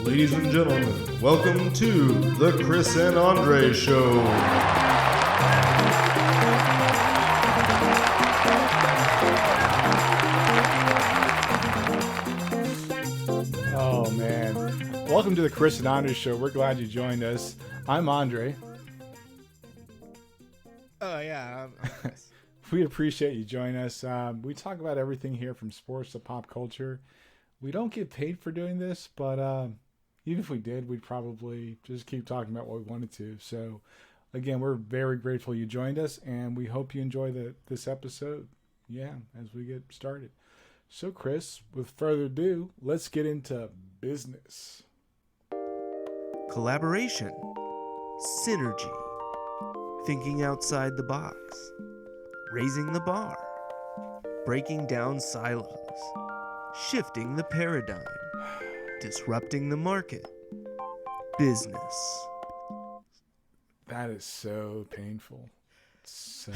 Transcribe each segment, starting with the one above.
Ladies and gentlemen, welcome to the Chris and Andre Show. Oh, man. Welcome to the Chris and Andre Show. We're glad you joined us. I'm Andre. Oh, yeah. I'm Chris. We appreciate you joining us. We talk about everything here from sports to pop culture. We don't get paid for doing this, but even if we did, we'd probably just keep talking about what we wanted to. So, again, we're very grateful you joined us, and we hope you enjoy this episode. Yeah, as we get started. So, Chris, with further ado, let's get into business. Collaboration, synergy, thinking outside the box, raising the bar, breaking down silos, shifting the paradigm, disrupting the market, business. That is so painful. So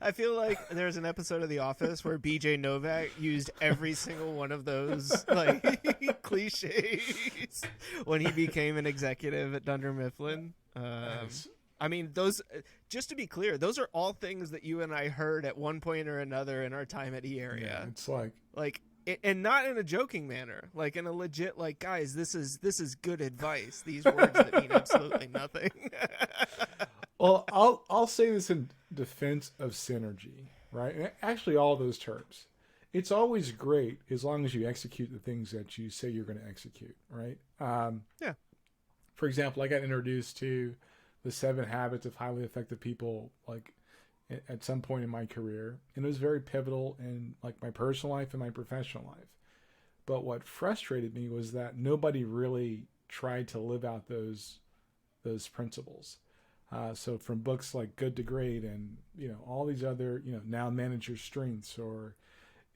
I feel like there's an episode of The Office where BJ Novak used every single one of those like cliches when he became an executive at Dunder Mifflin. I mean, those, just to be clear, those are all things that you and I heard at one point or another in our time at E-Area. yeah, it's like and not in a joking manner, like in a legit, like, guys, this is good advice. These words that mean absolutely nothing. well, I'll say this in defense of synergy, right? And actually, all those terms. It's always great as long as you execute the things that you say you're going to execute, right? Yeah. For example, I got introduced to the 7 Habits of Highly Effective People, like at some point in my career, and it was very pivotal in like my personal life and my professional life. But what frustrated me was that nobody really tried to live out those principles. So from books like Good to Great and all these other Now Manage Your Strengths, or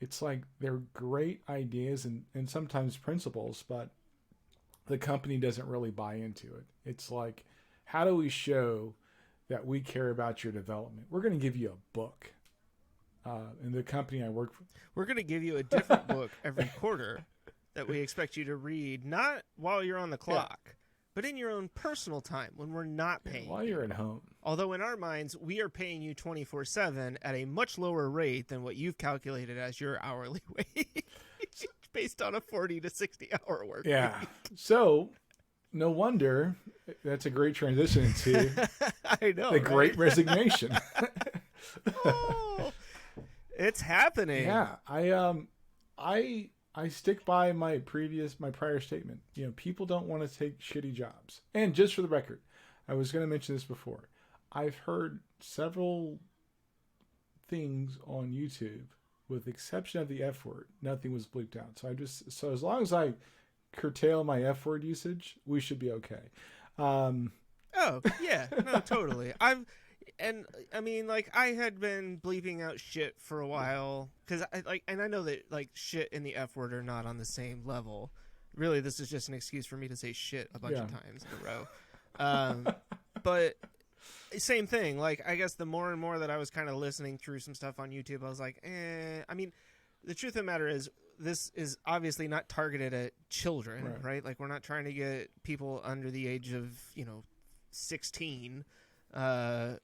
it's like they're great ideas and sometimes principles, but the company doesn't really buy into it. It's like, how do we show that we care about your development? We're going to give you a book. In the company I work for, We're going to give you a different book every quarter that we expect you to read, not while you're on the clock, but in your own personal time when we're not paying while you're at home. Although in our minds, we are paying you 24/7 at a much lower rate than what you've calculated as your hourly wage based on a 40 to 60 hour work week. So no wonder that's a great transition to I know, the Great Resignation. Oh, it's happening. Yeah, I stick by my prior statement. People don't want to take shitty jobs. And just for the record, I was going to mention this before. I've heard several things on YouTube, with the exception of the F word, nothing was bleeped out. So as long as I curtail my F word usage, we should be okay. Oh yeah, no, totally. I had been bleeping out shit for a while because I know that like shit and the F word are not on the same level. Really, this is just an excuse for me to say shit a bunch of times in a row. But same thing. Like, I guess the more and more that I was kind of listening through some stuff on YouTube, I was like, I mean, the truth of the matter is, this is obviously not targeted at children, right? Like, we're not trying to get people under the age of, 16. I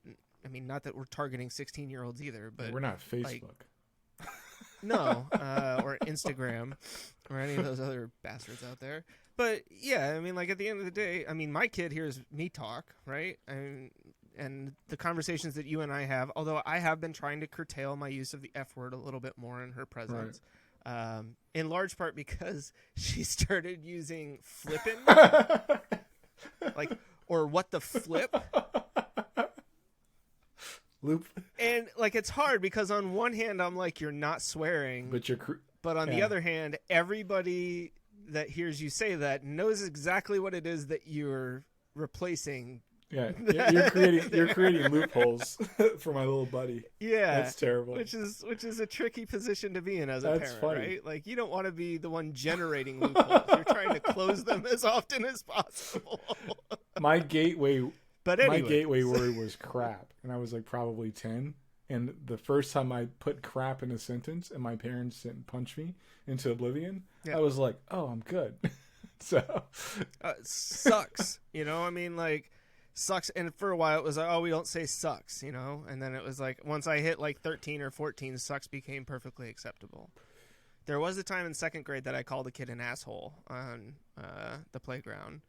mean, not that we're targeting 16-year-olds either, but we're not Facebook. No, or Instagram or any of those other bastards out there. But yeah, I mean, like at the end of the day, I mean, my kid hears me talk, right? And the conversations that you and I have, although I have been trying to curtail my use of the F word a little bit more in her presence. Right. In large part because she started using flippin', like, or what the flip. Loop. And like, it's hard because on one hand, I'm like, you're not swearing, but on the other hand, everybody that hears you say that knows exactly what it is that you're replacing. Yeah, you're creating loopholes for my little buddy. Yeah, that's terrible. Which is a tricky position to be in as a parent, right? Like, you don't want to be the one generating loopholes. You're trying to close them as often as possible. My gateway anyway. word was crap, and I was like probably 10. And the first time I put crap in a sentence and my parents didn't punch me into oblivion, I was like, oh, I'm good. So sucks, you know? I mean, like, sucks. And for a while it was like, oh, we don't say sucks, you know? And then it was like, once I hit like 13 or 14, sucks became perfectly acceptable. There was a time in second grade that I called a kid an asshole on the playground.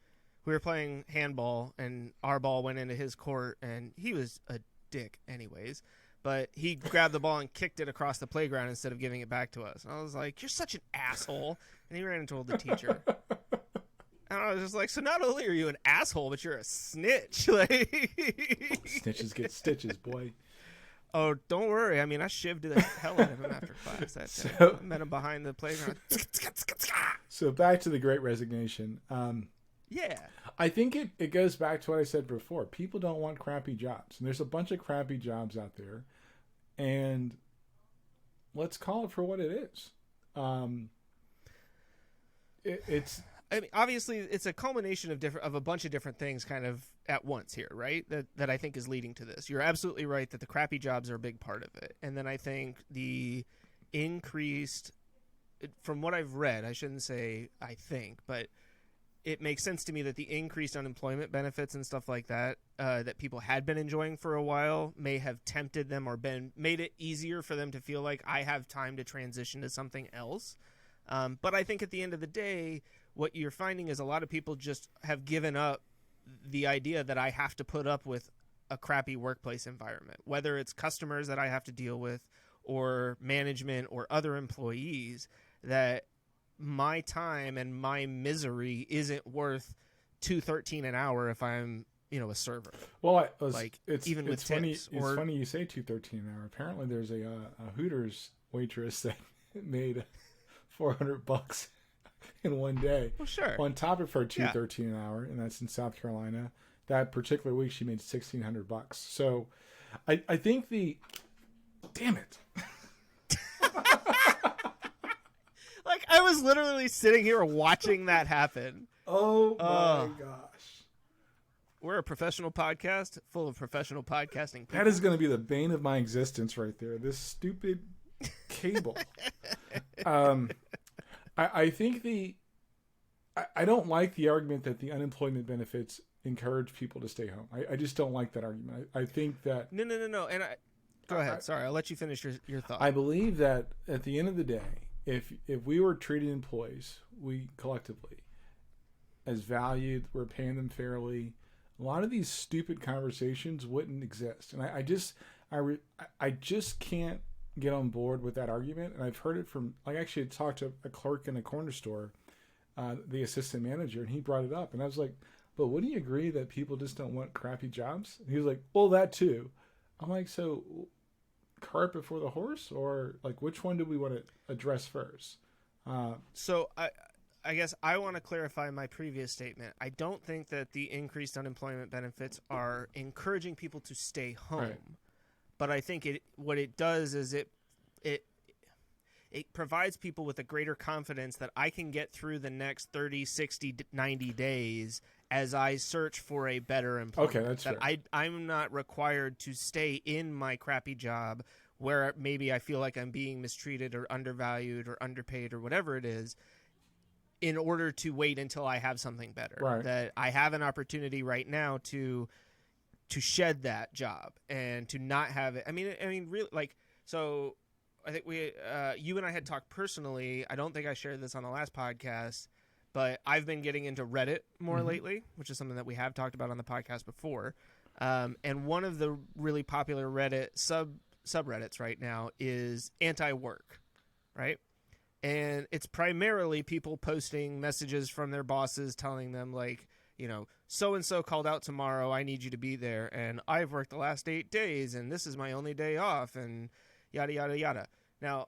We were playing handball, and our ball went into his court, and he was a dick anyways. But he grabbed the ball and kicked it across the playground instead of giving it back to us. And I was like, you're such an asshole. And he ran and told the teacher. And I was just like, so not only are you an asshole, but you're a snitch. Like, snitches get stitches, boy. Oh, don't worry. I mean, I shivved the hell out of him after class that day. So, I met him behind the playground. So back to the Great Resignation. Yeah. I think it goes back to what I said before. People don't want crappy jobs. And there's a bunch of crappy jobs out there. And let's call it for what it is. It's... I mean, obviously, it's a culmination of a bunch of different things kind of at once here, right? That I think is leading to this. You're absolutely right that the crappy jobs are a big part of it. And then I think the increased, from what I've read, I shouldn't say I think, but it makes sense to me that the increased unemployment benefits and stuff like that that people had been enjoying for a while may have tempted them or made it easier for them to feel like I have time to transition to something else. But I think at the end of the day, what you're finding is a lot of people just have given up the idea that I have to put up with a crappy workplace environment, whether it's customers that I have to deal with or management or other employees, that my time and my misery isn't worth $2.13 an hour if I'm, a server. Well, it's even with funny, tips. It's funny you say $2.13 an hour. Apparently, there's a Hooters waitress that made $400 in one day. Well, sure. On top of her $2.13 an hour, and that's in South Carolina. That particular week, she made $1,600. So, I think damn it. Like, I was literally sitting here watching that happen. Oh my gosh. We're a professional podcast full of professional podcasting people. That is going to be the bane of my existence right there. This stupid cable. I think I don't like the argument that the unemployment benefits encourage people to stay home. I just don't like that argument. I think that... No. And go ahead. Sorry, I'll let you finish your thought. I believe that at the end of the day, if we were treating employees, we collectively, as valued, we're paying them fairly, a lot of these stupid conversations wouldn't exist. And I just can't get on board with that argument. And I've heard it from, I actually talked to a clerk in a corner store, the assistant manager, and he brought it up. And I was like, but wouldn't you agree that people just don't want crappy jobs? And he was like, well, that too. I'm like, so cart before the horse, or like which one do we want to address first? So I guess I want to clarify my previous statement. I don't think that the increased unemployment benefits are encouraging people to stay home. Right. But I think what it does is it provides people with a greater confidence that I can get through the next 30, 60, 90 days as I search for a better employment. Okay, that's fair. I'm not required to stay in my crappy job where maybe I feel like I'm being mistreated or undervalued or underpaid or whatever it is, in order to wait until I have something better. Right. That I have an opportunity right now to shed that job and to not have it. I mean, really, like, so I think you and I had talked personally. I don't think I shared this on the last podcast, but I've been getting into Reddit more lately, which is something that we have talked about on the podcast before. And one of the really popular Reddit subreddits right now is anti-work, right? And it's primarily people posting messages from their bosses telling them, like, so-and-so called out tomorrow, I need you to be there, and I've worked the last 8 days, and this is my only day off, and yada, yada, yada. Now,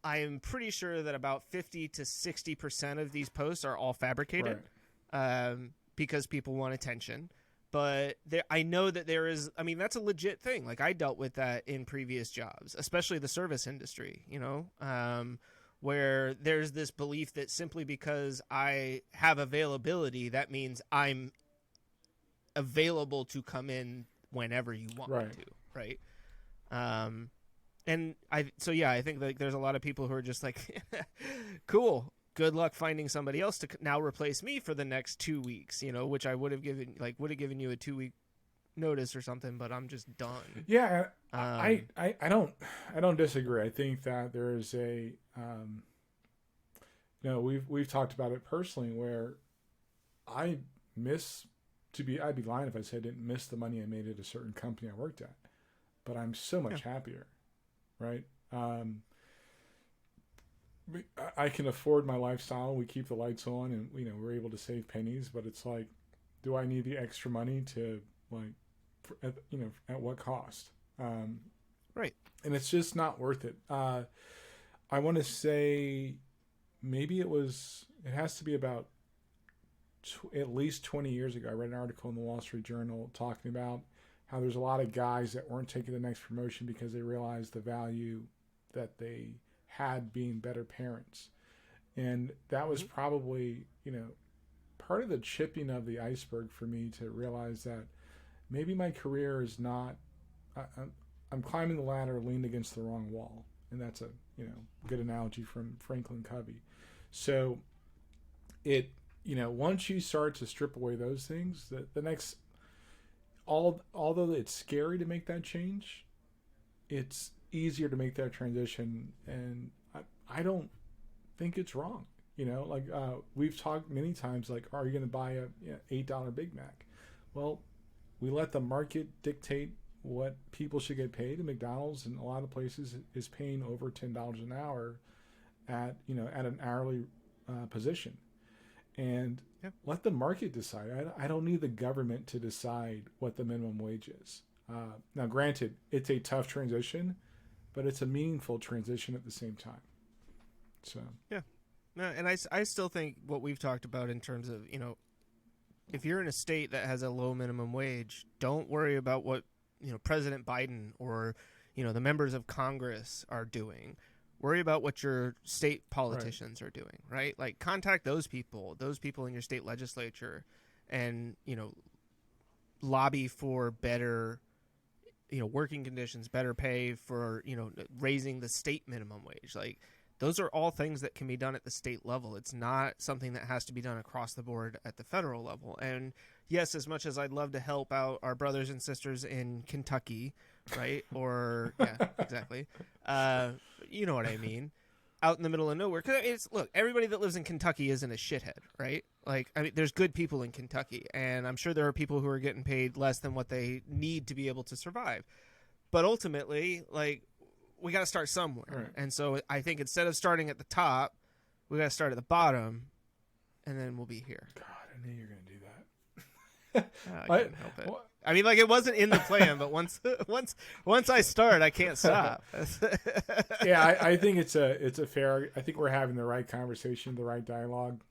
I am pretty sure that about 50 to 60% of these posts are all fabricated, because people want attention. But I know that there is, that's a legit thing. Like, I dealt with that in previous jobs, especially the service industry, where there's this belief that simply because I have availability, that means I'm available to come in whenever you want me to, right? And I think like there's a lot of people who are just like, cool, good luck finding somebody else to now replace me for the next 2 weeks, which I would have given you a 2-week notice or something, but I'm just done. Yeah. I don't disagree. I think that there is a, we've talked about it personally where I'd be lying if I said I didn't miss the money I made at a certain company I worked at, but I'm so much happier. Right. I can afford my lifestyle. We keep the lights on and, we're able to save pennies, but it's like, do I need the extra money to at what cost? Right. And it's just not worth it. I want to say maybe it has to be about at least 20 years ago. I read an article in the Wall Street Journal talking about how there's a lot of guys that weren't taking the next promotion because they realized the value that they had being better parents. And that was probably, part of the chipping of the iceberg for me to realize that maybe my career is not, I'm climbing the ladder leaned against the wrong wall. And that's a, good analogy from Franklin Covey. So once you start to strip away those things, the next, although it's scary to make that change, it's easier to make that transition. And I don't think it's wrong. We've talked many times, like, are you going to buy a $8 Big Mac? Well, we let the market dictate what people should get paid, and McDonald's in a lot of places is paying over $10 an hour at an hourly position. And let the market decide. I don't need the government to decide what the minimum wage is. Now, granted, it's a tough transition, but it's a meaningful transition at the same time. So yeah, no, and I still think what we've talked about in terms of if you're in a state that has a low minimum wage, don't worry about what President Biden or the members of Congress are doing. Worry about what your state politicians are doing, right? Like, contact those people in your state legislature, and lobby for better working conditions, better pay, for raising the state minimum wage. Like, those are all things that can be done at the state level. It's not something that has to be done across the board at the federal level. And yes, as much as I'd love to help out our brothers and sisters in Kentucky, right? Or yeah, exactly. You know what I mean? Out in the middle of nowhere. Because look, everybody that lives in Kentucky isn't a shithead, right? Like, there's good people in Kentucky, and I'm sure there are people who are getting paid less than what they need to be able to survive. But ultimately, like, we got to start somewhere. Right. And so I think instead of starting at the top, we got to start at the bottom, and then we'll be here. God, I knew you were going to do that. I couldn't help it. I mean, like, it wasn't in the plan, but once I start, I can't stop. Yeah, I think it's a fair. I think we're having the right conversation, the right dialogue.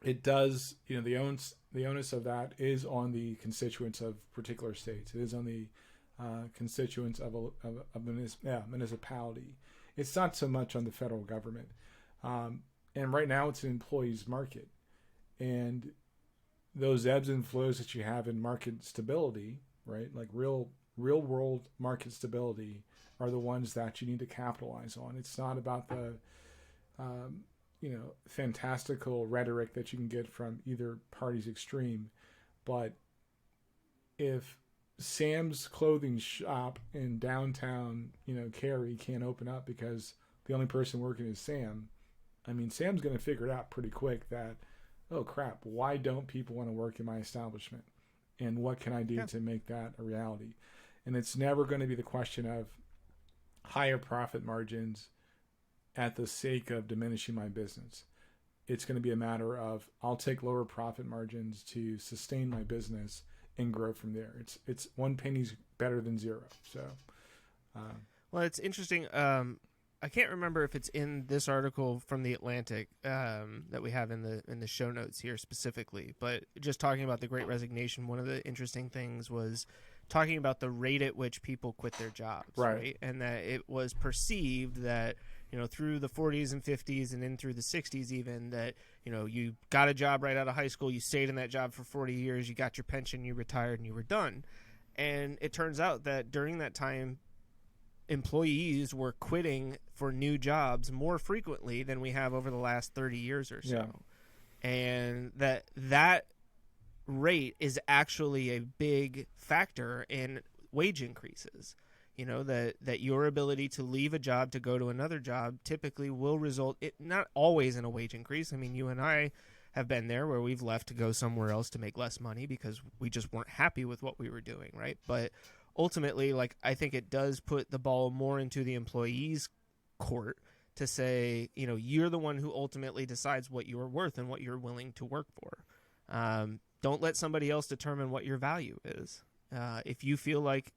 It does, the onus of that is on the constituents of particular states. It is on the constituents of a municipality. It's not so much on the federal government. And right now it's an employee's market. And those ebbs and flows that you have in market stability, right? Like real world market stability are the ones that you need to capitalize on. It's not about the, fantastical rhetoric that you can get from either party's extreme. But if Sam's clothing shop in downtown, Cary can't open up because the only person working is Sam, I mean, Sam's going to figure it out pretty quick that, oh crap, why don't people want to work in my establishment? And what can I do to make that a reality? And it's never going to be the question of higher profit margins at the sake of diminishing my business. It's going to be a matter of, I'll take lower profit margins to sustain my business and grow from there. It's one penny's better than zero. So, well, it's interesting. I can't remember if it's in this article from The Atlantic that we have in the show notes here specifically, but just talking about the Great Resignation, one of the interesting things was talking about the rate at which people quit their jobs, right? And that it was perceived that, through the 40s and 50s and in through the 60s even, that, you got a job right out of high school, you stayed in that job for 40 years, you got your pension, you retired, and you were done. And it turns out that during that time, employees were quitting for new jobs more frequently than we have over the last 30 years or so. Yeah. And that rate is actually a big factor in wage increases. You know, that your ability to leave a job to go to another job typically will result, not always in a wage increase. I mean, you and I have been there where we've left to go somewhere else to make less money because we just weren't happy with what we were doing, right? But ultimately, like, I think it does put the ball more into the employee's court to say, you know, you're the one who ultimately decides what you're worth and what you're willing to work for. Don't let somebody else determine what your value is. If you feel like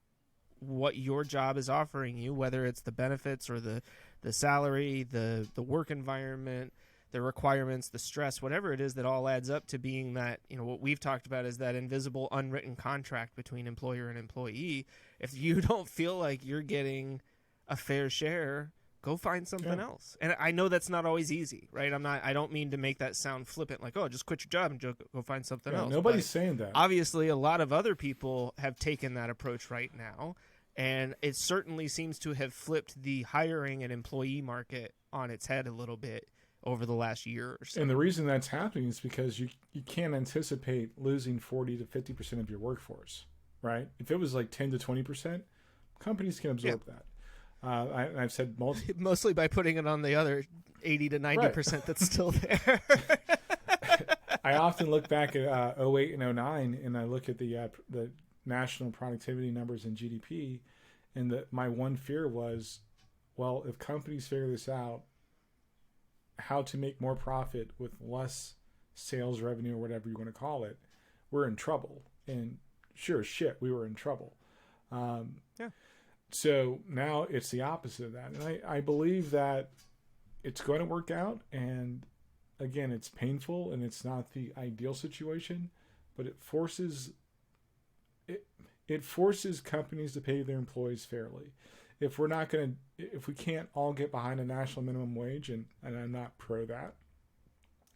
what your job is offering you, whether it's the benefits or the salary, the work environment, the requirements, the stress, whatever it is, that all adds up to being that, you know, what we've talked about is that invisible unwritten contract between employer and employee. If you don't feel like you're getting a fair share, go find something else. And I know that's not always easy, right? I don't mean to make that sound flippant, like, oh, just quit your job and go find something else. Nobody's saying that. Obviously, a lot of other people have taken that approach right now, and it certainly seems to have flipped the hiring and employee market on its head a little bit over the last year or so. And the reason that's happening is because you can't anticipate losing 40 to 50% of your workforce, right? If it was like 10 to 20%, companies can absorb that. I've said mostly by putting it on the other 80 to 90% that's still there. I often look back at 08 and 09, and I look at the national productivity numbers in GDP, and my one fear was, well, if companies figure this out, how to make more profit with less sales revenue or whatever you want to call it, we're in trouble. And sure as shit, we were in trouble. So now it's the opposite of that. And I believe that it's going to work out. And again, it's painful and it's not the ideal situation, but it forces companies to pay their employees fairly. If we can't all get behind a national minimum wage, and I'm not pro that,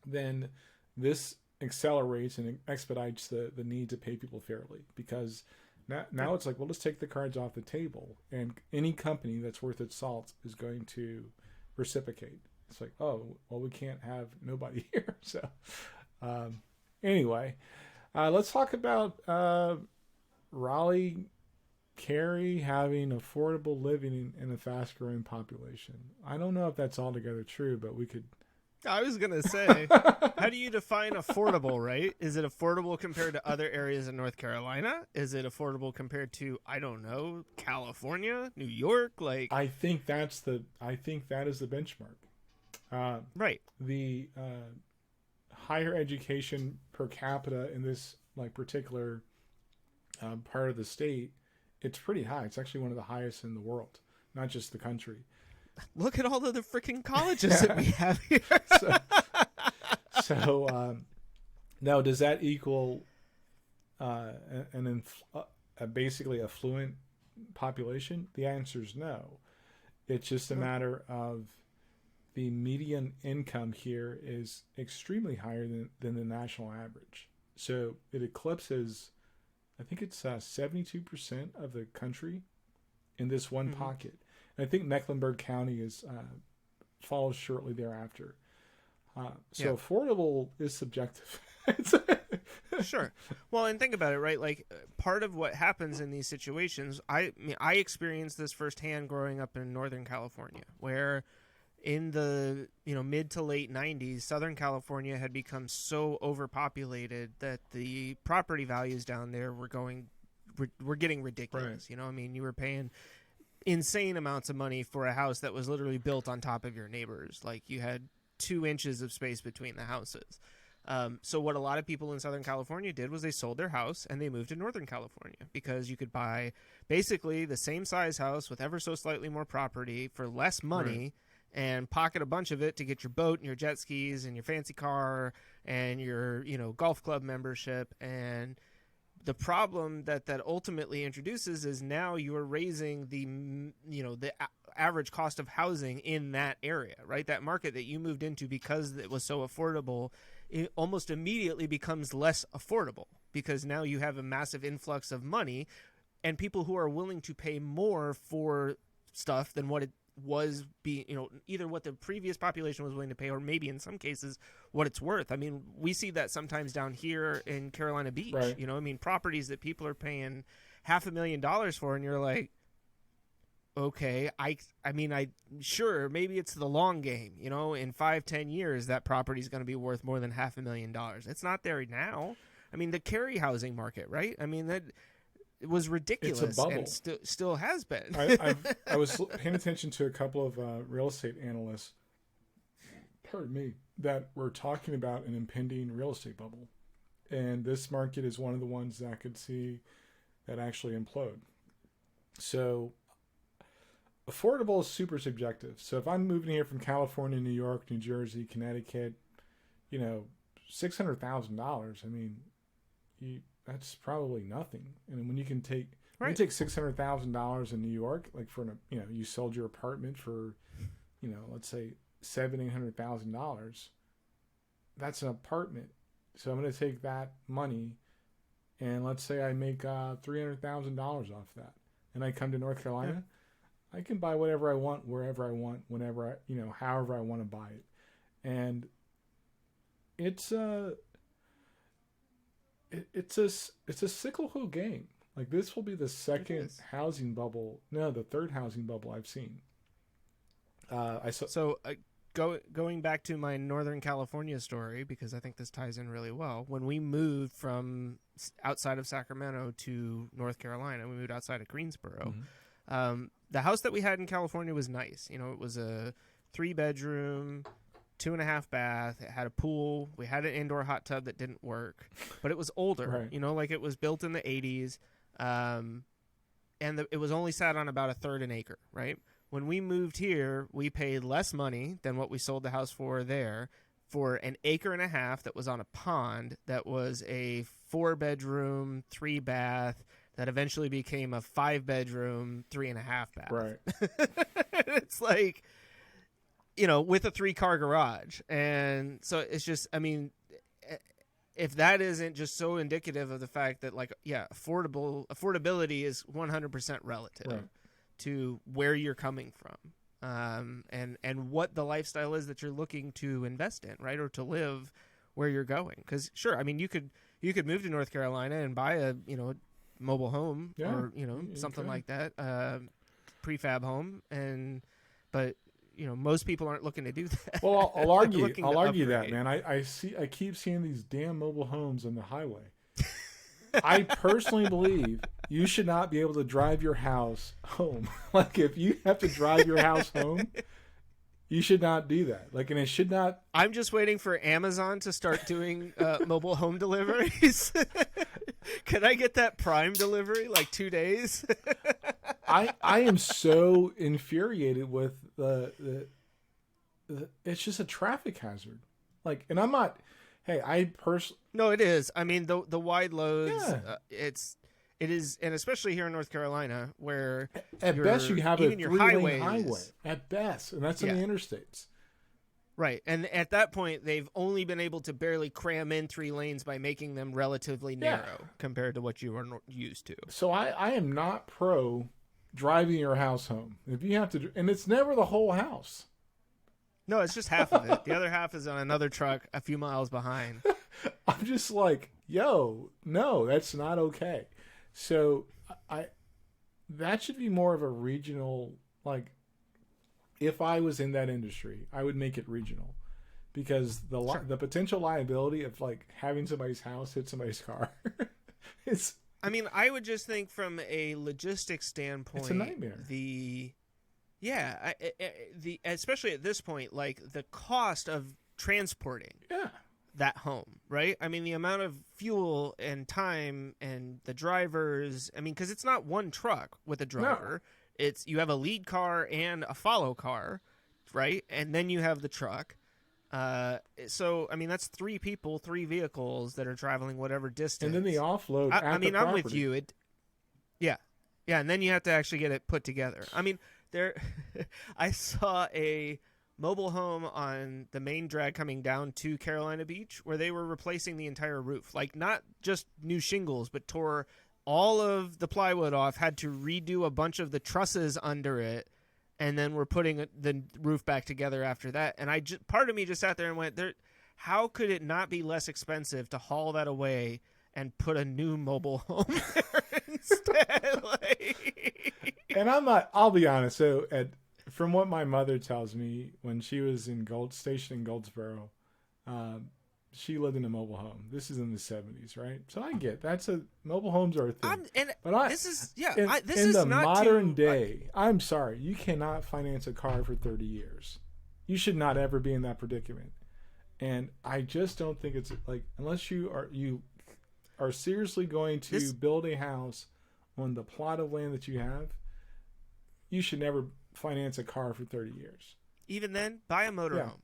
then this accelerates and expedites the need to pay people fairly, because now it's like, well, let's take the cards off the table, and any company that's worth its salt is going to reciprocate. It's like, oh, well, we can't have nobody here. So anyway, let's talk about Raleigh-Cary having affordable living in a fast-growing population. I don't know if that's altogether true, but we could... I was going to say, how do you define affordable, right? Is it affordable compared to other areas in North Carolina? Is it affordable compared to, I don't know, California, New York? Like, I think that is the benchmark. Right. The higher education per capita in this particular part of the state, it's pretty high. It's actually one of the highest in the world, not just the country. Look at all of the freaking colleges that we have here. So now, does that equal basically affluent population? The answer is no. It's just a matter of the median income here is extremely higher than the national average. So it eclipses, I think it's 72% of the country in this one pocket. And I think Mecklenburg County follows shortly thereafter. Affordable is subjective. Sure. Well, and think about it, right? Like, part of what happens in these situations, I experienced this firsthand growing up in Northern California, where in the mid to late 90s, Southern California had become so overpopulated that the property values down there were getting ridiculous. Right. I mean, you were paying insane amounts of money for a house that was literally built on top of your neighbors. Like, you had 2 inches of space between the houses. So what a lot of people in Southern California did was they sold their house and they moved to Northern California, because you could buy basically the same size house with ever so slightly more property for less money, and pocket a bunch of it to get your boat and your jet skis and your fancy car and your golf club membership. And the problem that ultimately introduces is now you are raising the average cost of housing in that area, right? That market that you moved into because it was so affordable, it almost immediately becomes less affordable, because now you have a massive influx of money and people who are willing to pay more for stuff than what it was either what the previous population was willing to pay, or maybe in some cases what it's worth. I mean, we see that sometimes down here in Carolina Beach. Right. I mean, properties that people are paying $500,000 for, and you're like, okay, I mean, sure, maybe it's the long game. In 5-10 years, that property is going to be worth more than $500,000. It's not there now. I mean, the Cary housing market, right? I mean, that it was ridiculous. It's a bubble. And still has been. I was paying attention to a couple of real estate analysts, pardon me, that were talking about an impending real estate bubble. And this market is one of the ones that I could see that actually implode. So affordable is super subjective. So if I'm moving here from California, New York, New Jersey, Connecticut, $600,000, I mean, that's probably nothing. And when you can take $600,000 in New York, like you sold your apartment for, let's say $700,000-$800,000, that's an apartment. So I'm going to take that money, and let's say I make $300,000 off that, and I come to North Carolina, I can buy whatever I want, wherever I want, whenever I, however I want to buy it, and it's a cyclical game. Like, this will be the second housing bubble. No, the third housing bubble I've seen. Going back to my Northern California story, because I think this ties in really well. When we moved from outside of Sacramento to North Carolina, we moved outside of Greensboro. Mm-hmm. The house that we had in California was nice. It was a 3-bedroom, 2.5 bath. It had a pool. We had an indoor hot tub that didn't work, but it was older. Right. Like it was built in the 80s, and it was only sat on about 1/3 an acre. Right. When we moved here, we paid less money than what we sold the house for there, for an 1.5 acres that was on a pond, that was a 4-bedroom, 3-bath, that eventually became a 5-bedroom, 3.5 bath. Right. It's like, with a 3-car garage. And so it's just, I mean, if that isn't just so indicative of the fact that, like, affordability is 100% relative to where you're coming from, and what the lifestyle is that you're looking to invest in, right, or to live where you're going. Because sure, I mean, you could move to North Carolina and buy a mobile home, or something like that, prefab home, but most people aren't looking to do that. Well, I'll argue that, man. I keep seeing these damn mobile homes on the highway. I personally believe you should not be able to drive your house home. Like, if you have to drive your house home, you should not do that. Like, and it should not. I'm just waiting for Amazon to start doing mobile home deliveries. Can I get that Prime delivery, like 2 days? I am so infuriated with the it's just a traffic hazard. Like, and I'm not. Hey, No, it is. I mean, the wide loads. It is, and especially here in North Carolina, where at best you have a 3-lane highway. At best, and that's in the interstates. Right, and at that point, they've only been able to barely cram in 3 lanes by making them relatively narrow compared to what you are used to. So I am not pro driving your house home. If you have to, and it's never the whole house. No, it's just half of it. The other half is on another truck a few miles behind. I'm just like, no, that's not okay. So that should be more of a regional, like, if I was in that industry, I would make it regional, because the potential liability of, like, having somebody's house hit somebody's car is. I mean, I would just think from a logistics standpoint, it's a nightmare. Especially at this point, like, the cost of transporting that home, right? I mean, the amount of fuel and time and the drivers. I mean, because it's not one truck with a driver. No. You have a lead car and a follow car, right? And then you have the truck. So, I mean, that's 3 people, 3 vehicles that are traveling whatever distance. And then the offload. I'm with you. Yeah, and then you have to actually get it put together. I mean, I saw a mobile home on the main drag coming down to Carolina Beach where they were replacing the entire roof. Like, not just new shingles, but tore all of the plywood off, had to redo a bunch of the trusses under it, and then we're putting the roof back together after that. And part of me just sat there and went, how could it not be less expensive to haul that away and put a new mobile home there instead? And I'll be honest. So from what my mother tells me, when she was stationed in Goldsboro, she lived in a mobile home. This is in the 70s, right? So I get mobile homes are a thing. In the modern day, I'm sorry, you cannot finance a car for 30 years. You should not ever be in that predicament. And I just don't think it's like, unless you are seriously going to build a house on the plot of land that you have, you should never finance a car for 30 years. Even then, buy a motorhome.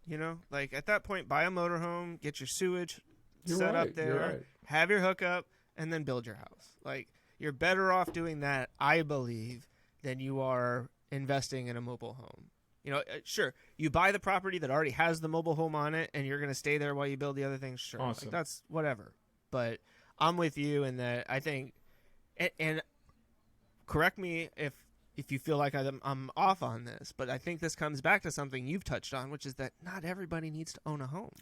You know, like at that point, buy a motorhome, get your sewage set up there, have your hookup, and then build your house. Like, you're better off doing that, I believe, than you are investing in a mobile home. You know, sure, you buy the property that already has the mobile home on it, and you're going to stay there while you build the other things. Sure, awesome. Like, that's whatever. But I'm with you in that I think, and correct me if you feel like I'm off on this, but I think this comes back to something you've touched on, which is that not everybody needs to own a home.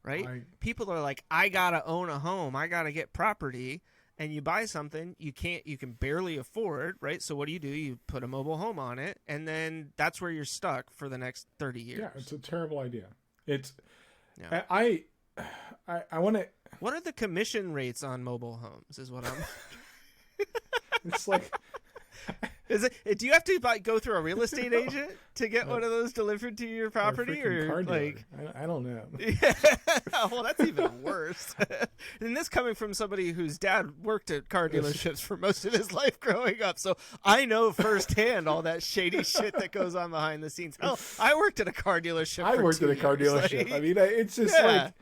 Right? People are like, I gotta own a home, I gotta get property, and you buy something you can barely afford, right? So what do? You put a mobile home on it, and then that's where you're stuck for the next 30 years. Yeah, it's a terrible idea. It's yeah. I want to. What are the commission rates on mobile homes? Is what I'm. It's like. Do you have to go through a real estate agent to get one of those delivered to your property, or like? I don't know. Yeah. Well, that's even worse. And this coming from somebody whose dad worked at car dealerships for most of his life growing up, so I know firsthand all that shady shit that goes on behind the scenes. Hell, I worked at a car dealership. I worked at a car dealership. I mean, it's just like.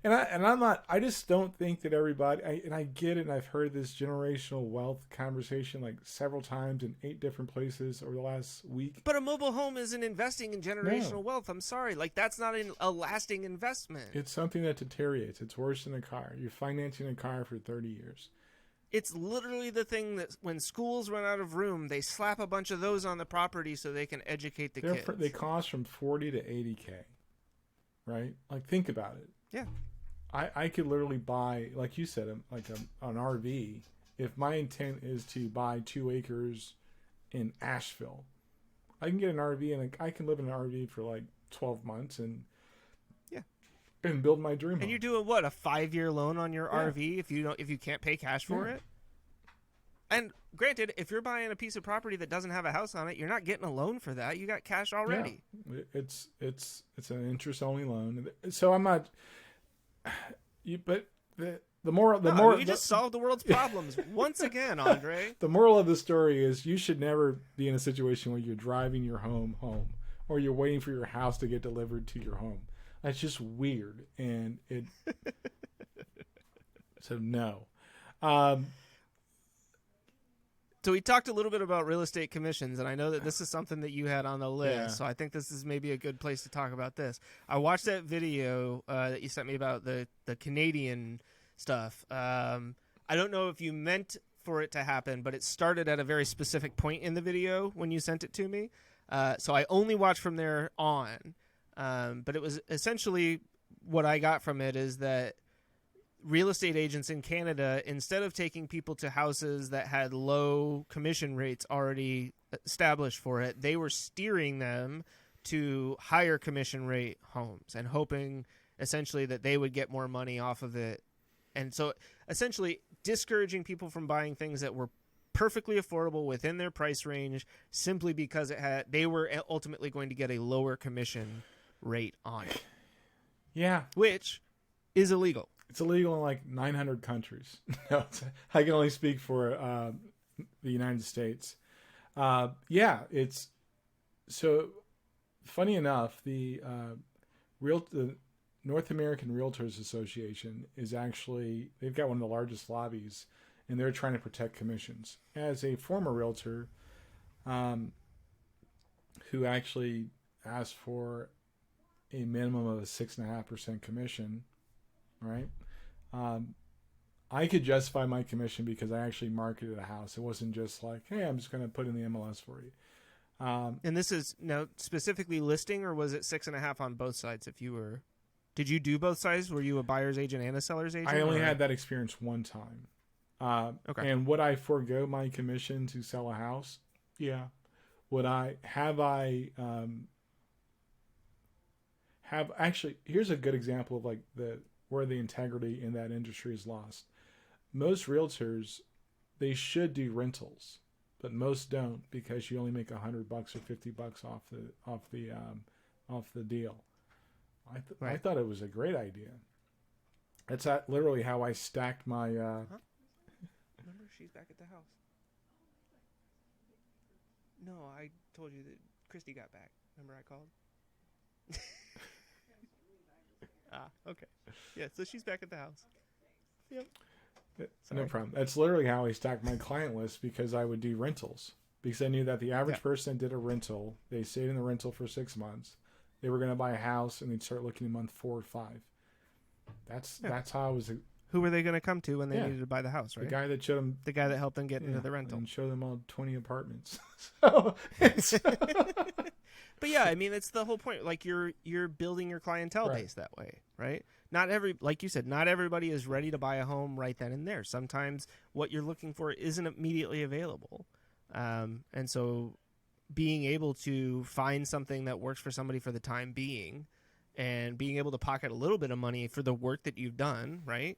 And I'm not. I just don't think that everybody. I get it. And I've heard this generational wealth conversation like several times in 8 different places over the last week. But a mobile home isn't investing in generational wealth. I'm sorry. Like, that's not a lasting investment. It's something that deteriorates. It's worse than a car. You're financing a car for 30 years. It's literally the thing that when schools run out of room, they slap a bunch of those on the property so they can educate the kids. They cost from $40,000 to $80,000, right? Like, think about it. Yeah, I could literally buy, like you said, an RV. If my intent is to buy 2 acres in Asheville, I can get an RV and I can live in an RV for like 12 months and build my dream home. And you're doing what, a 5-year loan on your RV if you can't pay cash for it? And granted, if you're buying a piece of property that doesn't have a house on it, you're not getting a loan for that. You got cash already. Yeah. It's an interest only loan. So I'm not. But the moral. We just solved the world's problems once again, Andre. The moral of the story is you should never be in a situation where you're driving your home or you're waiting for your house to get delivered to your home. That's just weird, and it. So no. So we talked a little bit about real estate commissions, and I know that this is something that you had on the list, so I think this is maybe a good place to talk about this. I watched that video that you sent me about the Canadian stuff. I don't know if you meant for it to happen, but it started at a very specific point in the video when you sent it to me. So I only watched from there on. But it was essentially what I got from it is that real estate agents in Canada, instead of taking people to houses that had low commission rates already established for it, they were steering them to higher commission rate homes and hoping essentially that they would get more money off of it. And so essentially discouraging people from buying things that were perfectly affordable within their price range simply because they were ultimately going to get a lower commission rate on it. Yeah. Which is illegal. It's illegal in like 900 countries. I can only speak for the United States. It's so funny enough. The North American Realtors Association is actually, they've got one of the largest lobbies, and they're trying to protect commissions. As a former realtor, who actually asked for a minimum of a 6.5% commission. Right. I could justify my commission because I actually marketed a house. It wasn't just like, hey, I'm just going to put in the MLS for you. And this is now specifically listing, or was it 6.5 on both sides? If you were, did you do both sides? Were you a buyer's agent and a seller's agent? I only had that experience one time. Okay. And would I forego my commission to sell a house? Yeah. Would I have actually, here's a good example of like where the integrity in that industry is lost. Most realtors, they should do rentals, but most don't, because you only make $100 or $50 off the deal. I thought it was a great idea. That's literally how I stacked my. Remember, she's back at the house. No, I told you that Christy got back. Remember I called? Okay. Yeah, so she's back at the house. Yep. No problem. That's literally how I stacked my client list, because I would do rentals. Because I knew that the average person did a rental. They stayed in the rental for 6 months. They were going to buy a house, and they'd start looking in month 4 or 5. That's how I was. Who were they going to come to when they needed to buy the house, right? The guy that showed them. The guy that helped them get into the rental. And show them all 20 apartments. But yeah, I mean, it's the whole point. Like you're building your clientele base that way, right? Like you said, not everybody is ready to buy a home right then and there. Sometimes what you're looking for isn't immediately available. And so being able to find something that works for somebody for the time being, and being able to pocket a little bit of money for the work that you've done, right?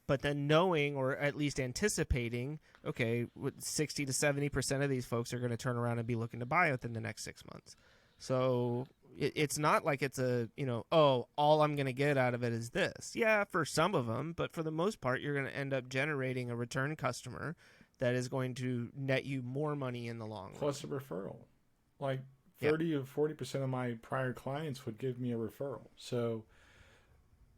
But then knowing, or at least anticipating, okay, 60 to 70% of these folks are going to turn around and be looking to buy within the next 6 months. So it's not like it's all I'm going to get out of it is this. Yeah, for some of them, but for the most part, you're going to end up generating a return customer that is going to net you more money in the long run. Plus a referral. Like 30 or 40% of my prior clients would give me a referral. So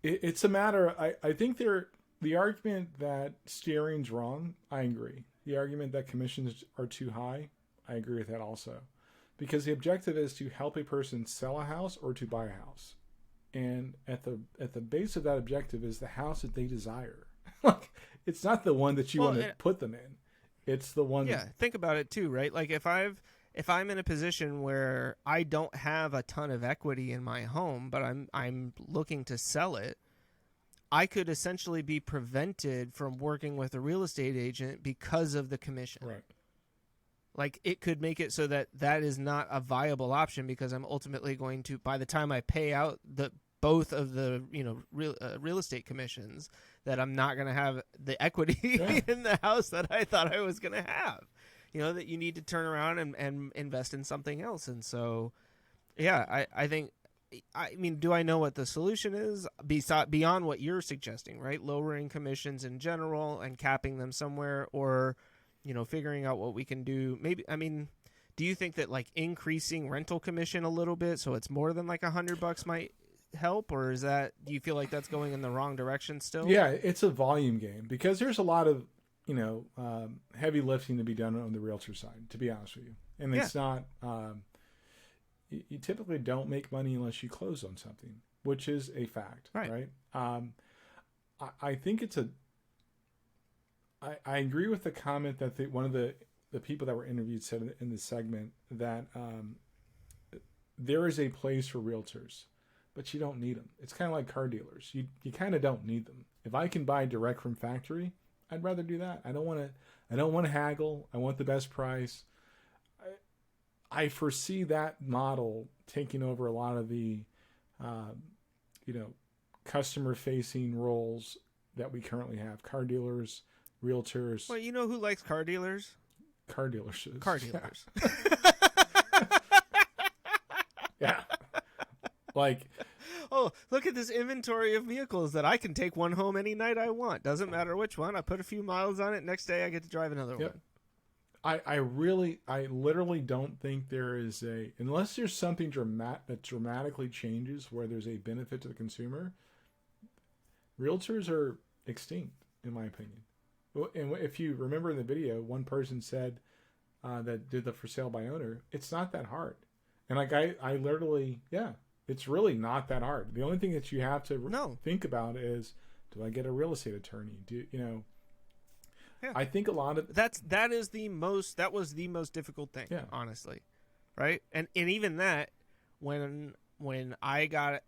it's a matter, I think the argument that steering's wrong, I agree. The argument that commissions are too high, I agree with that also. Because the objective is to help a person sell a house or to buy a house. And at the base of that objective is the house that they desire. Like, it's not the one that you want to put them in. It's the one. Yeah, think about it too, right? Like if I'm in a position where I don't have a ton of equity in my home, but I'm looking to sell it, I could essentially be prevented from working with a real estate agent because of the commission. Right. Like it could make it so that is not a viable option, because I'm ultimately going to, by the time I pay out both of the real estate commissions, that I'm not going to have the equity in the house that I thought I was going to have. That you need to turn around and invest in something else. And so, yeah, I think, I mean, do I know what the solution is beyond what you're suggesting, right? Lowering commissions in general and capping them somewhere, or, figuring out what we can do. Maybe, I mean, do you think that like increasing rental commission a little bit so it's more than like $100 might help, or do you feel like that's going in the wrong direction still? Yeah, it's a volume game, because there's a lot of heavy lifting to be done on the realtor side, to be honest with you. And it's not, you typically don't make money unless you close on something, which is a fact, right? I think I agree with the comment that one of the people that were interviewed said in this segment that there is a place for realtors, but you don't need them. It's kind of like car dealers. You kind of don't need them. If I can buy direct from factory, I'd rather do that. I don't want to haggle. I want the best price. I foresee that model taking over a lot of the, customer-facing roles that we currently have. Car dealers, realtors. Well, you know who likes car dealers? Car dealerships. Car dealers. Yeah. Like, oh, look at this inventory of vehicles that I can take one home any night I want. Doesn't matter which one. I put a few miles on it. Next day I get to drive another one. I literally don't think there is unless there's something that dramatically changes where there's a benefit to the consumer, realtors are extinct, in my opinion. And if you remember in the video, one person said that did the for sale by owner, it's not that hard. And like I literally, it's really not that hard. The only thing that you have to think about is, do I get a real estate attorney? I think a lot of that was the most difficult thing, honestly. right? And even that, when I got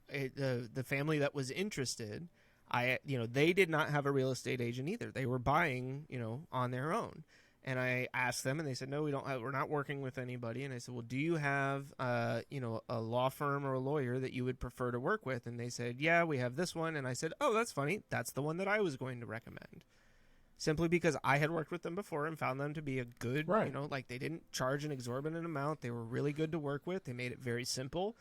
the family that was interested, they did not have a real estate agent either. They were buying, on their own. And I asked them, and they said, no, we're not working with anybody. And I said, well, do you have, a law firm or a lawyer that you would prefer to work with? And they said, yeah, we have this one. And I said, oh, that's funny. That's the one that I was going to recommend. Simply because I had worked with them before and found them to be a good, Right. They didn't charge an exorbitant amount. They were really good to work with. They made it very simple,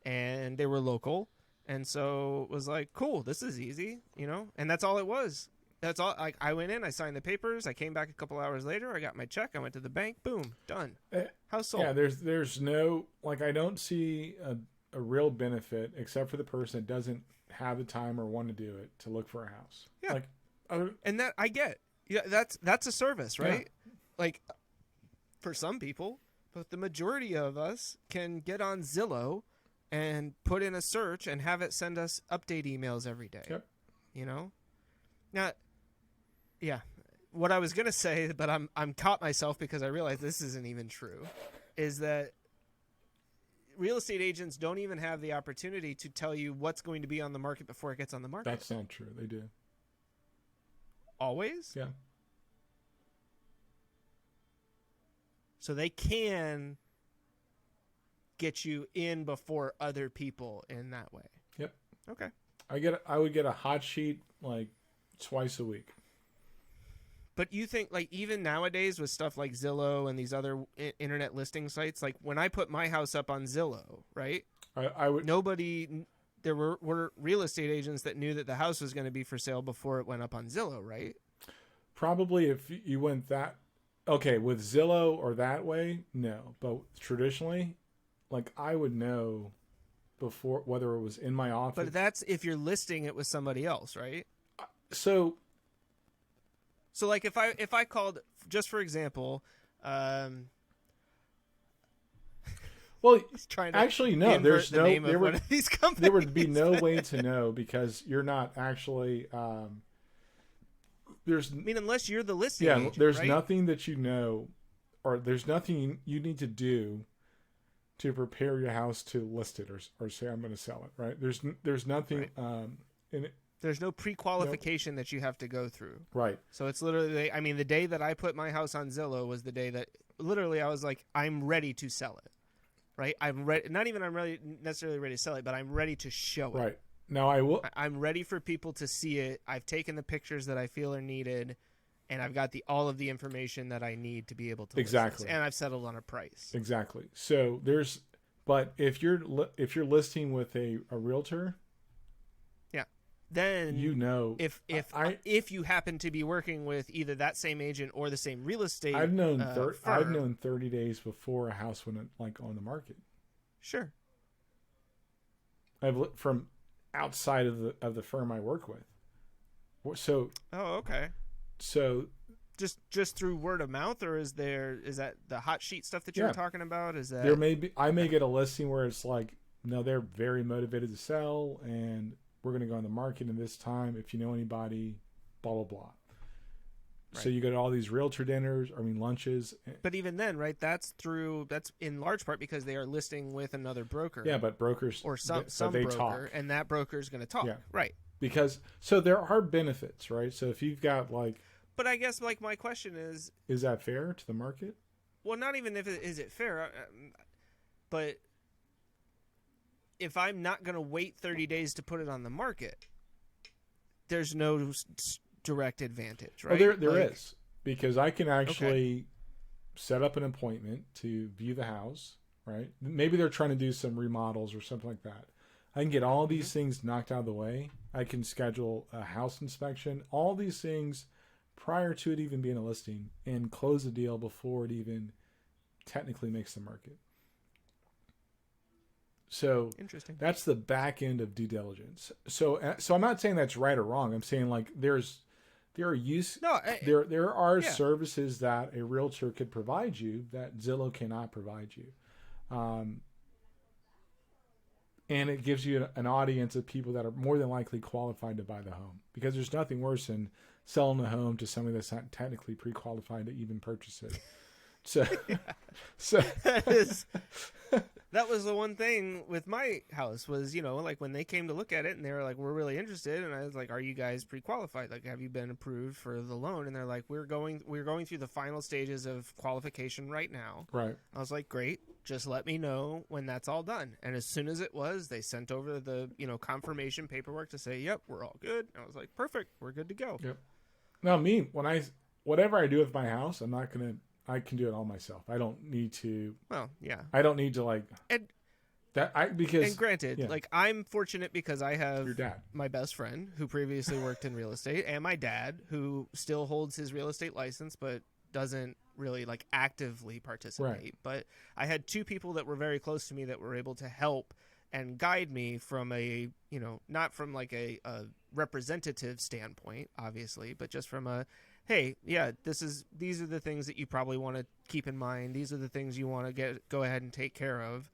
and they were local. And so it was like, cool, this is easy, and that's all it was. That's all. Like, I went in, I signed the papers, I came back a couple hours later, I got my check, I went to the bank, boom, done. House sold. Yeah, there's no, I don't see a real benefit except for the person that doesn't have the time or want to do it to look for a house. Yeah. And that I get. Yeah, that's a service, right? Yeah. Like, for some people, but the majority of us can get on Zillow and put in a search and have it send us update emails every day. Yep. Now, yeah, what I was gonna say, but I'm caught myself because I realize this isn't even true, is that real estate agents don't even have the opportunity to tell you what's going to be on the market before it gets on the market. That's not true. They do. Always? Yeah. So they can get you in before other people in that way. Yep. Okay. I would get a hot sheet like twice a week. But you think, like, even nowadays with stuff like Zillow and these other internet listing sites, like when I put my house up on Zillow, right? I would. There were real estate agents that knew that the house was going to be for sale before it went up on Zillow, right? Probably if you went with Zillow or that way, no. But traditionally, like, I would know before whether it was in my office. But that's if you're listing it with somebody else, right? So like if I called, just for example, well, trying to actually no, there's the no name there of would one of these companies. There would be no way to know because you're not actually unless you're the listing agent, there's right? nothing that you know, or there's nothing you need to do to prepare your house to list it or say I'm going to sell it, right? There's nothing right. in it. There's no pre-qualification that you have to go through. Right. So it's literally, the day that I put my house on Zillow was the day that literally I was like, I'm ready to sell it. Right? I'm ready. Not even I'm ready, necessarily ready to sell it, but I'm ready to show it. Right. Now I will. I'm ready for people to see it. I've taken the pictures that I feel are needed, and I've got all of the information that I need to be able to exactly. list this, and I've settled on a price. Exactly. So but if you're listing with a realtor, yeah, then if you happen to be working with either that same agent or the same real estate, I've known firm, 30 days before a house went on the market. Sure. I've looked from outside of the firm I work with. So. Oh, okay. So. Just through word of mouth, or is that the hot sheet stuff that you were talking about? Is that I may get a listing where it's like, no, they're very motivated to sell, and we're going to go on the market in this time. If you know anybody, blah blah blah. Right. So you go to all these realtor dinners, lunches. But even then, right? That's in large part because they are listing with another broker. Yeah, but brokers or some they broker, talk. and that broker is going to talk. Yeah. Right. Because there are benefits, right? So if you've got But I guess my question is that fair to the market? Well, not even is it fair, but if I'm not going to wait 30 days to put it on the market, there's no direct advantage, right? Well, there is, because I can actually set up an appointment to view the house, right? Maybe they're trying to do some remodels or something like that. I can get all these things knocked out of the way. I can schedule a house inspection, all these things prior to it even being a listing, and close the deal before it even technically makes the market. So interesting. That's the back end of due diligence. So I'm not saying that's right or wrong. I'm saying there are services that a realtor could provide you that Zillow cannot provide you. And it gives you an audience of people that are more than likely qualified to buy the home, because there's nothing worse than selling a home to somebody that's not technically pre-qualified to even purchase it. So, so that was the one thing with my house was, like when they came to look at it and they were like, we're really interested. And I was like, are you guys pre-qualified? Like, have you been approved for the loan? And they're like, we're going through the final stages of qualification right now. right. I was like, great. Just let me know when that's all done. And as soon as it was, they sent over the, confirmation paperwork to say, yep, we're all good. And I was like, perfect. We're good to go. Yep. Now, whatever I do with my house, I can do it all myself. I don't need to. Well, yeah. I don't need to because. And granted, yeah. like I'm fortunate because I have Your dad. my best friend who previously worked in real estate, and my dad who still holds his real estate license but doesn't really like actively participate. Right. But I had two people that were very close to me that were able to help and guide me from a, not from like a representative standpoint, obviously, but just from a, hey, yeah, these are the things that you probably want to keep in mind. These are the things you want to go ahead and take care of.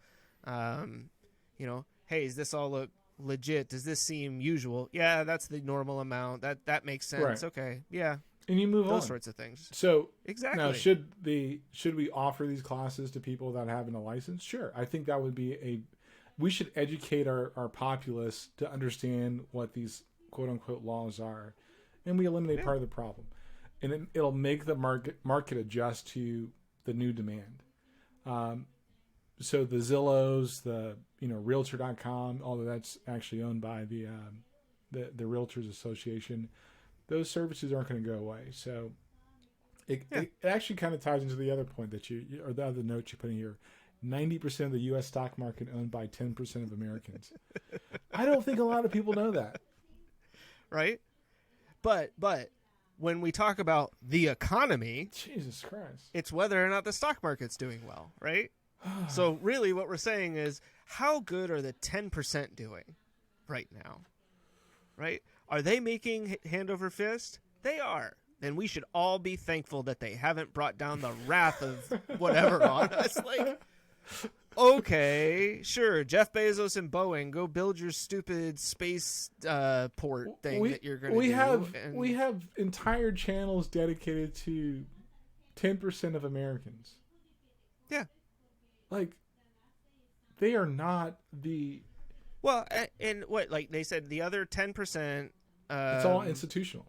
Hey, does this all look legit? Does this seem usual? Yeah, that's the normal amount. That makes sense. Right. Okay. Yeah. And you move on. Those sorts of things. So Exactly. now, should we offer these classes to people without having a license? Sure. I think that would be we should educate our populace to understand what these quote unquote laws are, and we eliminate part of the problem. And it'll make the market adjust to the new demand. So the Zillows, the Realtor.com, although that's actually owned by the Realtors Association, those services aren't going to go away. So it actually kind of ties into the other point that or the other note you put in here. 90% of the U.S. stock market owned by 10% of Americans. I don't think a lot of people know that. Right? But when we talk about the economy, Jesus Christ, it's whether or not the stock market's doing well, right? So really what we're saying is, how good are the 10% doing right now? Right? Are they making hand over fist? They are. Then we should all be thankful that they haven't brought down the wrath of whatever on us. Like, okay, sure, Jeff Bezos and Boeing, go build your stupid space port thing that you're going to do. We have entire channels dedicated to 10% of Americans. Yeah. Like, they are not the... Well, and what, like they said, the other 10%... it's all institutional.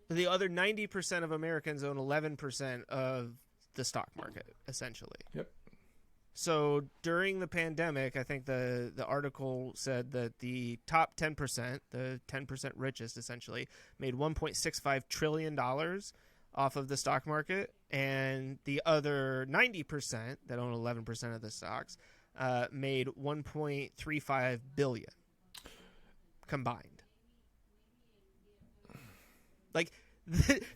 The other 90% of Americans own 11% of the stock market, essentially. Yep. So during the pandemic, I think the article said that the top 10%, the 10% richest essentially, made $1.65 trillion off of the stock market, and the other 90% that own 11% of the stocks made $1.35 billion combined. Like,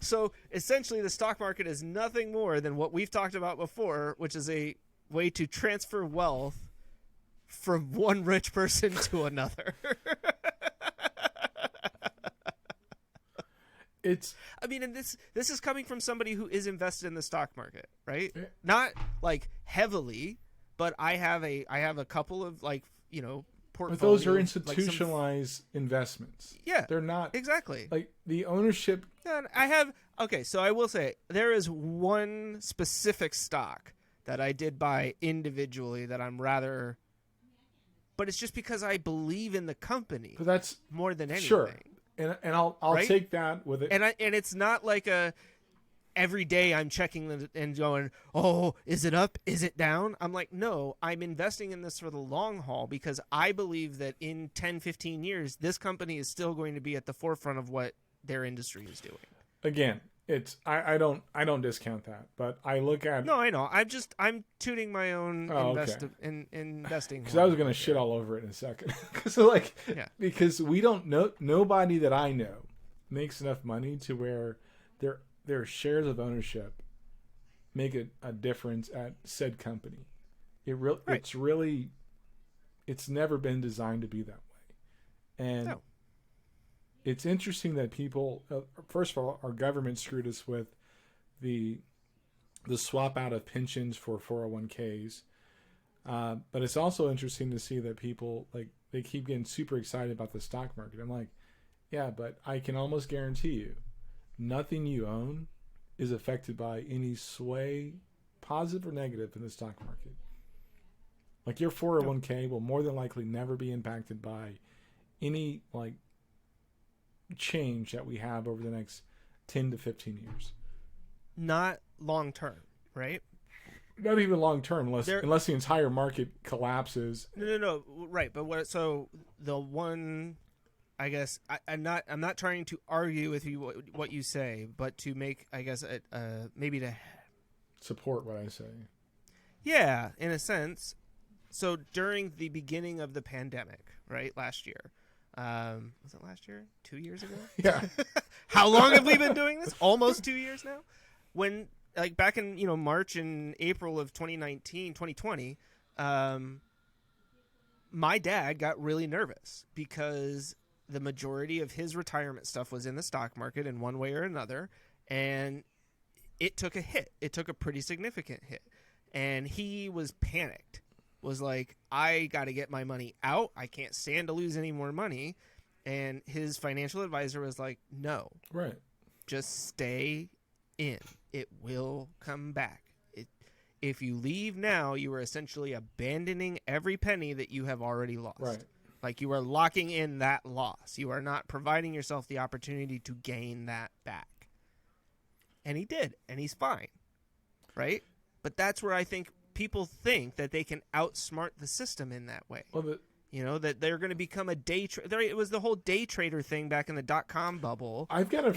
so essentially the stock market is nothing more than what we've talked about before, which is a way to transfer wealth from one rich person to another. And this is coming from somebody who is invested in the stock market, right? Yeah. Not like heavily, but I have a couple of portfolios. But those are institutionalized investments. Yeah, they're not exactly like the ownership. So I will say there is one specific stock that I did buy individually that I'm rather, but it's just because I believe in the company. But that's more than anything. Sure. And I'll right? take that with it. And it's not like every day I'm checking and going, oh, is it up? Is it down? I'm like, no, I'm investing in this for the long haul because I believe that in 10, 15 years, this company is still going to be at the forefront of what their industry is doing. Again, I don't discount that, but I look at No, I know. I'm tuning my own investing. Because I was gonna shit all over it in a second. Because we don't know, nobody that I know makes enough money to where their shares of ownership make a difference at said company. It's never been designed to be that way, and. No. It's interesting that people, first of all, our government screwed us with the swap out of pensions for 401ks. But it's also interesting to see that people, they keep getting super excited about the stock market. I'm like, yeah, but I can almost guarantee you nothing you own is affected by any sway positive or negative in the stock market. Like your 401k will more than likely never be impacted by any like change that we have over the next 10 to 15 years. Not long term, right? Not even long term, unless the entire market collapses. No. Right, but what? So the one, I guess, I'm not trying to argue with you what you say, but to make, I guess, maybe to support what I say. Yeah, in a sense. So during the beginning of the pandemic, right, last year, was it last year? 2 years ago? Yeah. How long have we been doing this? Almost 2 years now. When, like, back in March and April of 2020, my dad got really nervous because the majority of his retirement stuff was in the stock market in one way or another, and it took a hit. It took a pretty significant hit, and he was panicked. Was like, I got to get my money out. I can't stand to lose any more money. And his financial advisor was like, no, right, just stay in. It will come back. If you leave now, you are essentially abandoning every penny that you have already lost. right. Like, you are locking in that loss. You are not providing yourself the opportunity to gain that back. And he did, and he's fine, right? But that's where I think people think that they can outsmart the system in that way. Well, that they're going to become a day trader. It was the whole day trader thing back in the .com bubble. I've got a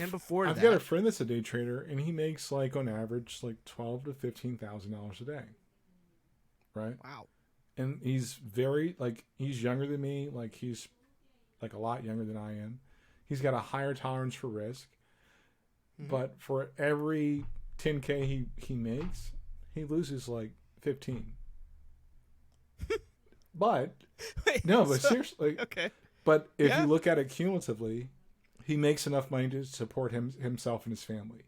friend that's a day trader, and he makes like on average like $12,000 to $15,000 a day. Right? Wow. And he's he's younger than me. Like he's like a lot younger than I am. He's got a higher tolerance for risk. Mm-hmm. But for every 10K he makes, he loses like 15. But seriously, okay. But if you look at it cumulatively, he makes enough money to support himself and his family.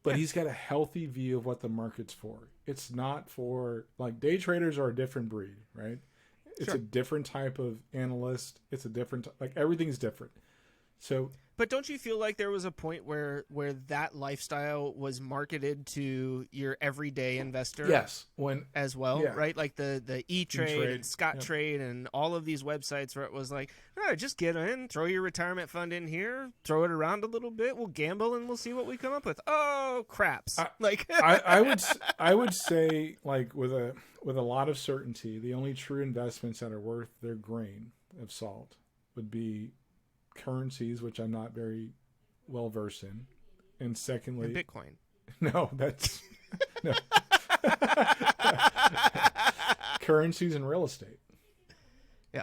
But he's got a healthy view of what the market's for. It's not for, like, day traders are a different breed, right? It's a different type of analyst. It's a different, like, everything's different. So, but don't you feel like there was a point where that lifestyle was marketed to your everyday investor? Yes, right? Like the E-Trade and Scottrade and all of these websites where it was like, no, just get in, throw your retirement fund in here, throw it around a little bit, we'll gamble and we'll see what we come up with. Oh, craps! I would say, like, with a lot of certainty, the only true investments that are worth their grain of salt would be currencies, which I'm not very well versed in, and secondly, and Bitcoin. No, that's no. Currencies and real estate. Yeah,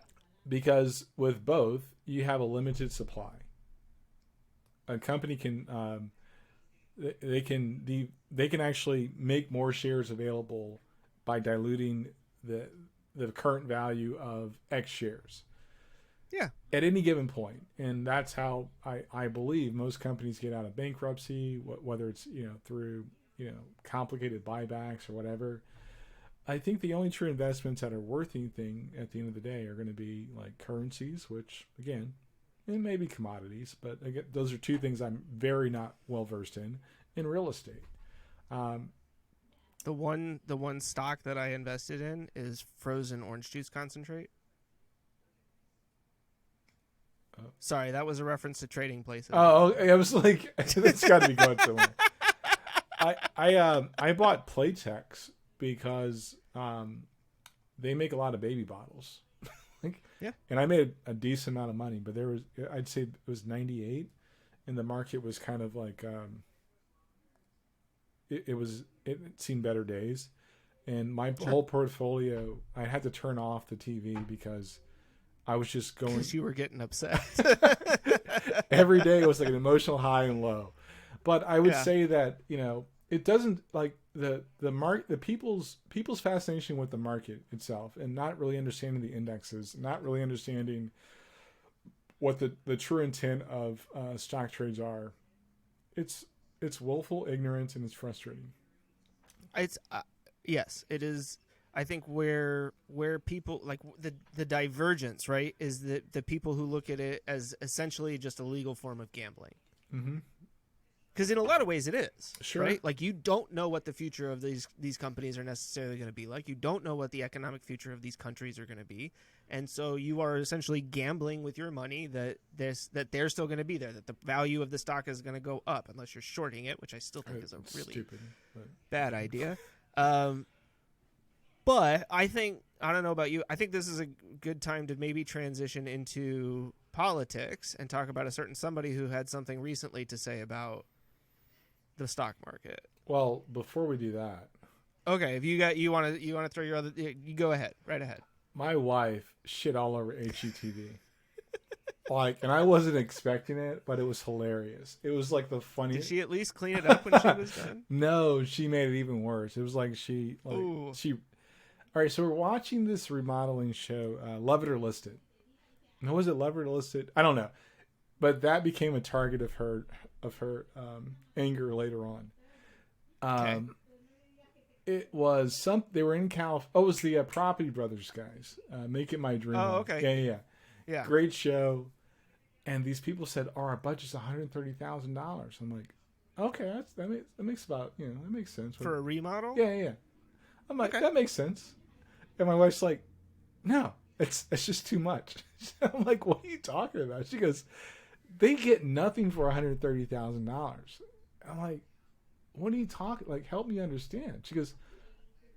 because with both, you have a limited supply. A company can they can actually make more shares available by diluting the current value of X shares. Yeah. At any given point. And that's how I believe most companies get out of bankruptcy, whether it's, through, complicated buybacks or whatever. I think the only true investments that are worth anything at the end of the day are going to be like currencies, which, again, it may be commodities, but again, those are two things I'm very not well versed in real estate. The one stock that I invested in is frozen orange juice concentrate. Sorry, that was a reference to Trading Places. Oh, I was like, it's got to be going somewhere. I bought Playtex because they make a lot of baby bottles. And I made a decent amount of money, but I'd say it was 98, and the market was kind of like it seen better days, and my whole portfolio, I had to turn off the TV because I was just going. Because you were getting upset. Every day was like an emotional high and low. But I would say that, it doesn't, like, the people's fascination with the market itself and not really understanding the indexes, not really understanding what the true intent of stock trades are. It's willful ignorance, and it's frustrating. It's yes, it is. I think where people, like, the divergence, right, is the people who look at it as essentially just a legal form of gambling. Mm-hmm. Because in a lot of ways it is, Sure. right? Like you don't know what the future of these companies are necessarily going to be like. You don't know what the economic future of these countries are going to be. And so you are essentially gambling with your money that they're still going to be there, that the value of the stock is going to go up unless you're shorting it, which I still think is a really stupid, but... bad idea. But I don't know about you, I think this is a good time to maybe transition into politics and talk about a certain somebody who had something recently to say about the stock market. Well, before we do that, okay, if you want to throw your other, you go ahead, right ahead. My wife shit all over HGTV. And I wasn't expecting it, but it was hilarious. It was like the funniest. Did she at least clean it up when she was done? No, she made it even worse. It was like All right, so we're watching this remodeling show, Love It or List It. No, was it Love It or List It? I don't know, but that became a target of her anger later on. Okay. It was they were in California. Oh, it was the Property Brothers guys. Make It My Dream. Oh, okay. Yeah. Great show. And these people said, our budget's $130,000. I'm like, okay, that makes about, that makes sense. For a remodel? Yeah. I'm like, that makes sense. And my wife's like, no, it's just too much. I'm like, what are you talking about? She goes, they get nothing for $130,000. I'm like, what are you talking? Like, help me understand. She goes,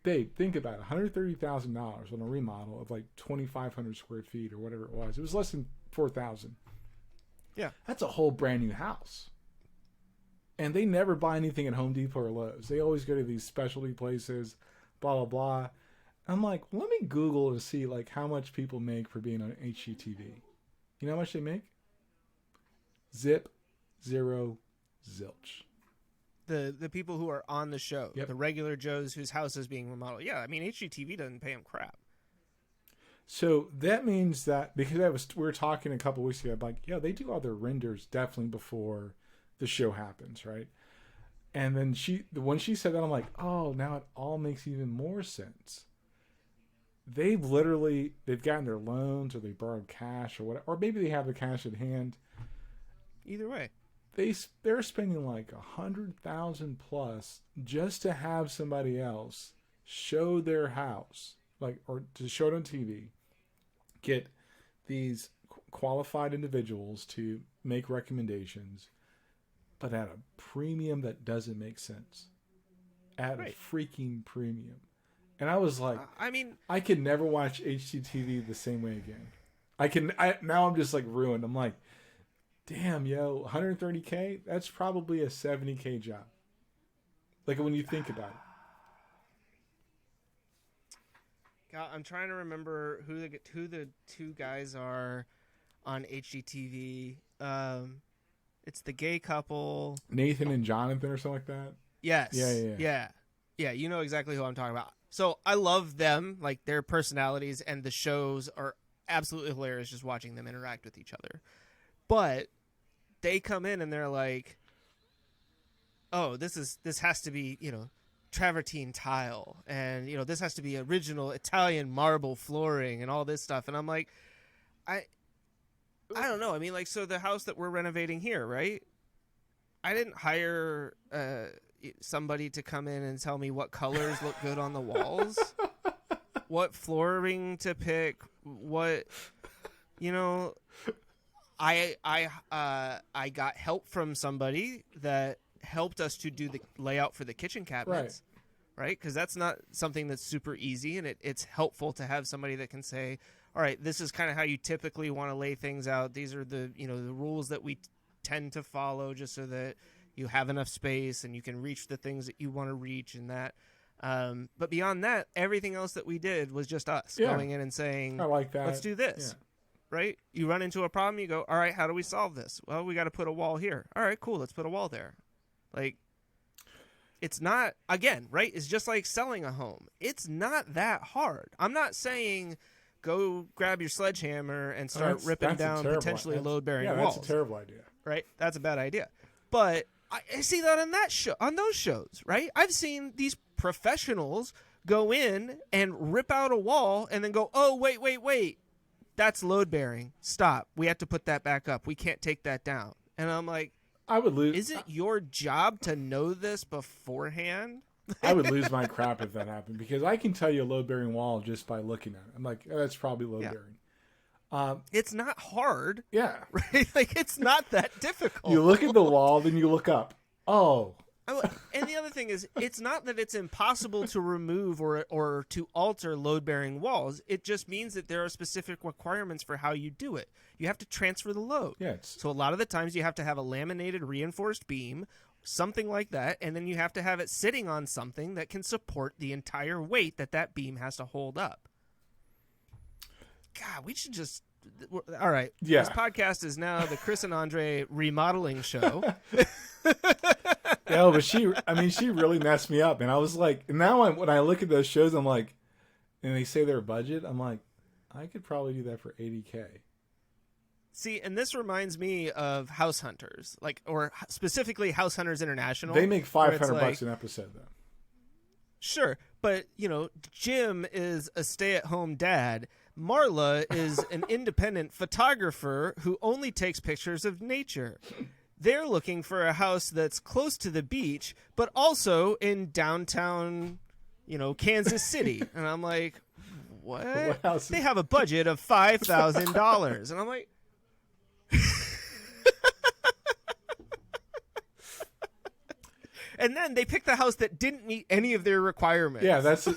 babe, think about it. $130,000 on a remodel of like 2,500 square feet or whatever it was. It was less than 4,000. Yeah. That's a whole brand new house. And they never buy anything at Home Depot or Lowe's. They always go to these specialty places, blah, blah, blah. I'm like, let me Google to see like how much people make for being on HGTV. You know how much they make? Zip, zero, zilch. The people who are on the show, Yep. The regular Joes whose house is being remodeled. Yeah, I mean, HGTV doesn't pay them crap. So that means that, because we were talking a couple weeks ago, like, they do all their renders definitely before the show happens, right? And then when she said that, I'm like, oh, now it all makes even more sense. They've gotten their loans, or they borrowed cash, or whatever, or maybe they have the cash at hand. Either way, they're spending like $100,000 plus just to have somebody else show their house, or to show it on TV, get these qualified individuals to make recommendations, but at a premium that doesn't make sense. At a freaking premium. And I was like, I could never watch HGTV the same way again. Now I'm just like ruined. I'm like, damn, $130K, that's probably a $70K job. Like when you think about it. God, I'm trying to remember who the two guys are on HGTV. It's the gay couple, Nathan and Jonathan, or something like that. Yes. Yeah. You know exactly who I'm talking about. So I love them, like their personalities, and the shows are absolutely hilarious just watching them interact with each other. But they come in and they're like, oh, this has to be, travertine tile, and this has to be original Italian marble flooring and all this stuff. And I'm like, I don't know. I mean, like, so the house that we're renovating here, right? I didn't hire somebody to come in and tell me what colors look good on the walls, what flooring to pick, what, I got help from somebody that helped us to do the layout for the kitchen cabinets, right? Because that's not something that's super easy, and it's helpful to have somebody that can say, all right, this is kind of how you typically want to lay things out. These are the the rules that we tend to follow, just so that you have enough space and you can reach the things that you want to reach, and that. But beyond that, everything else that we did was just us going in and saying, I like that. Let's do this. Yeah. Right? You run into a problem, you go, all right, how do we solve this? Well, we got to put a wall here. All right, cool. Let's put a wall there. Like, it's not, again, right? It's just like selling a home. It's not that hard. I'm not saying go grab your sledgehammer and start ripping down potentially load-bearing walls. That's a terrible idea. Right? That's a bad idea. But I see that on those shows, right? I've seen these professionals go in and rip out a wall and then go, oh, wait. That's load-bearing. Stop. We have to put that back up. We can't take that down. And I'm like, I would lose. Is it your job to know this beforehand? I would lose my crap if that happened, because I can tell you a load-bearing wall just by looking at it. I'm like, oh, that's probably load-bearing. It's not hard. Yeah. Right? Like, it's not that difficult. You look at the wall, then you look up. Oh. And the other thing is, it's not that it's impossible to remove or to alter load-bearing walls. It just means that there are specific requirements for how you do it. You have to transfer the load. Yeah, so a lot of the times you have to have a laminated reinforced beam, something like that, and then you have to have it sitting on something that can support the entire weight that beam has to hold up. God, we should just... All right. Yeah. This podcast is now the Chris and Andre remodeling show. Yeah, but she really messed me up. And I was like, now when I look at those shows, I'm like, and they say their budget, I'm like, I could probably do that for $80K. See, and this reminds me of House Hunters, or specifically House Hunters International. They make $500 an episode, though. Sure, but, Jim is a stay-at-home dad. Marla is an independent photographer who only takes pictures of nature. They're looking for a house that's close to the beach, but also in downtown, Kansas City. And I'm like, what? They have a budget of $5,000. And I'm like... And then they picked the house that didn't meet any of their requirements. Yeah, that's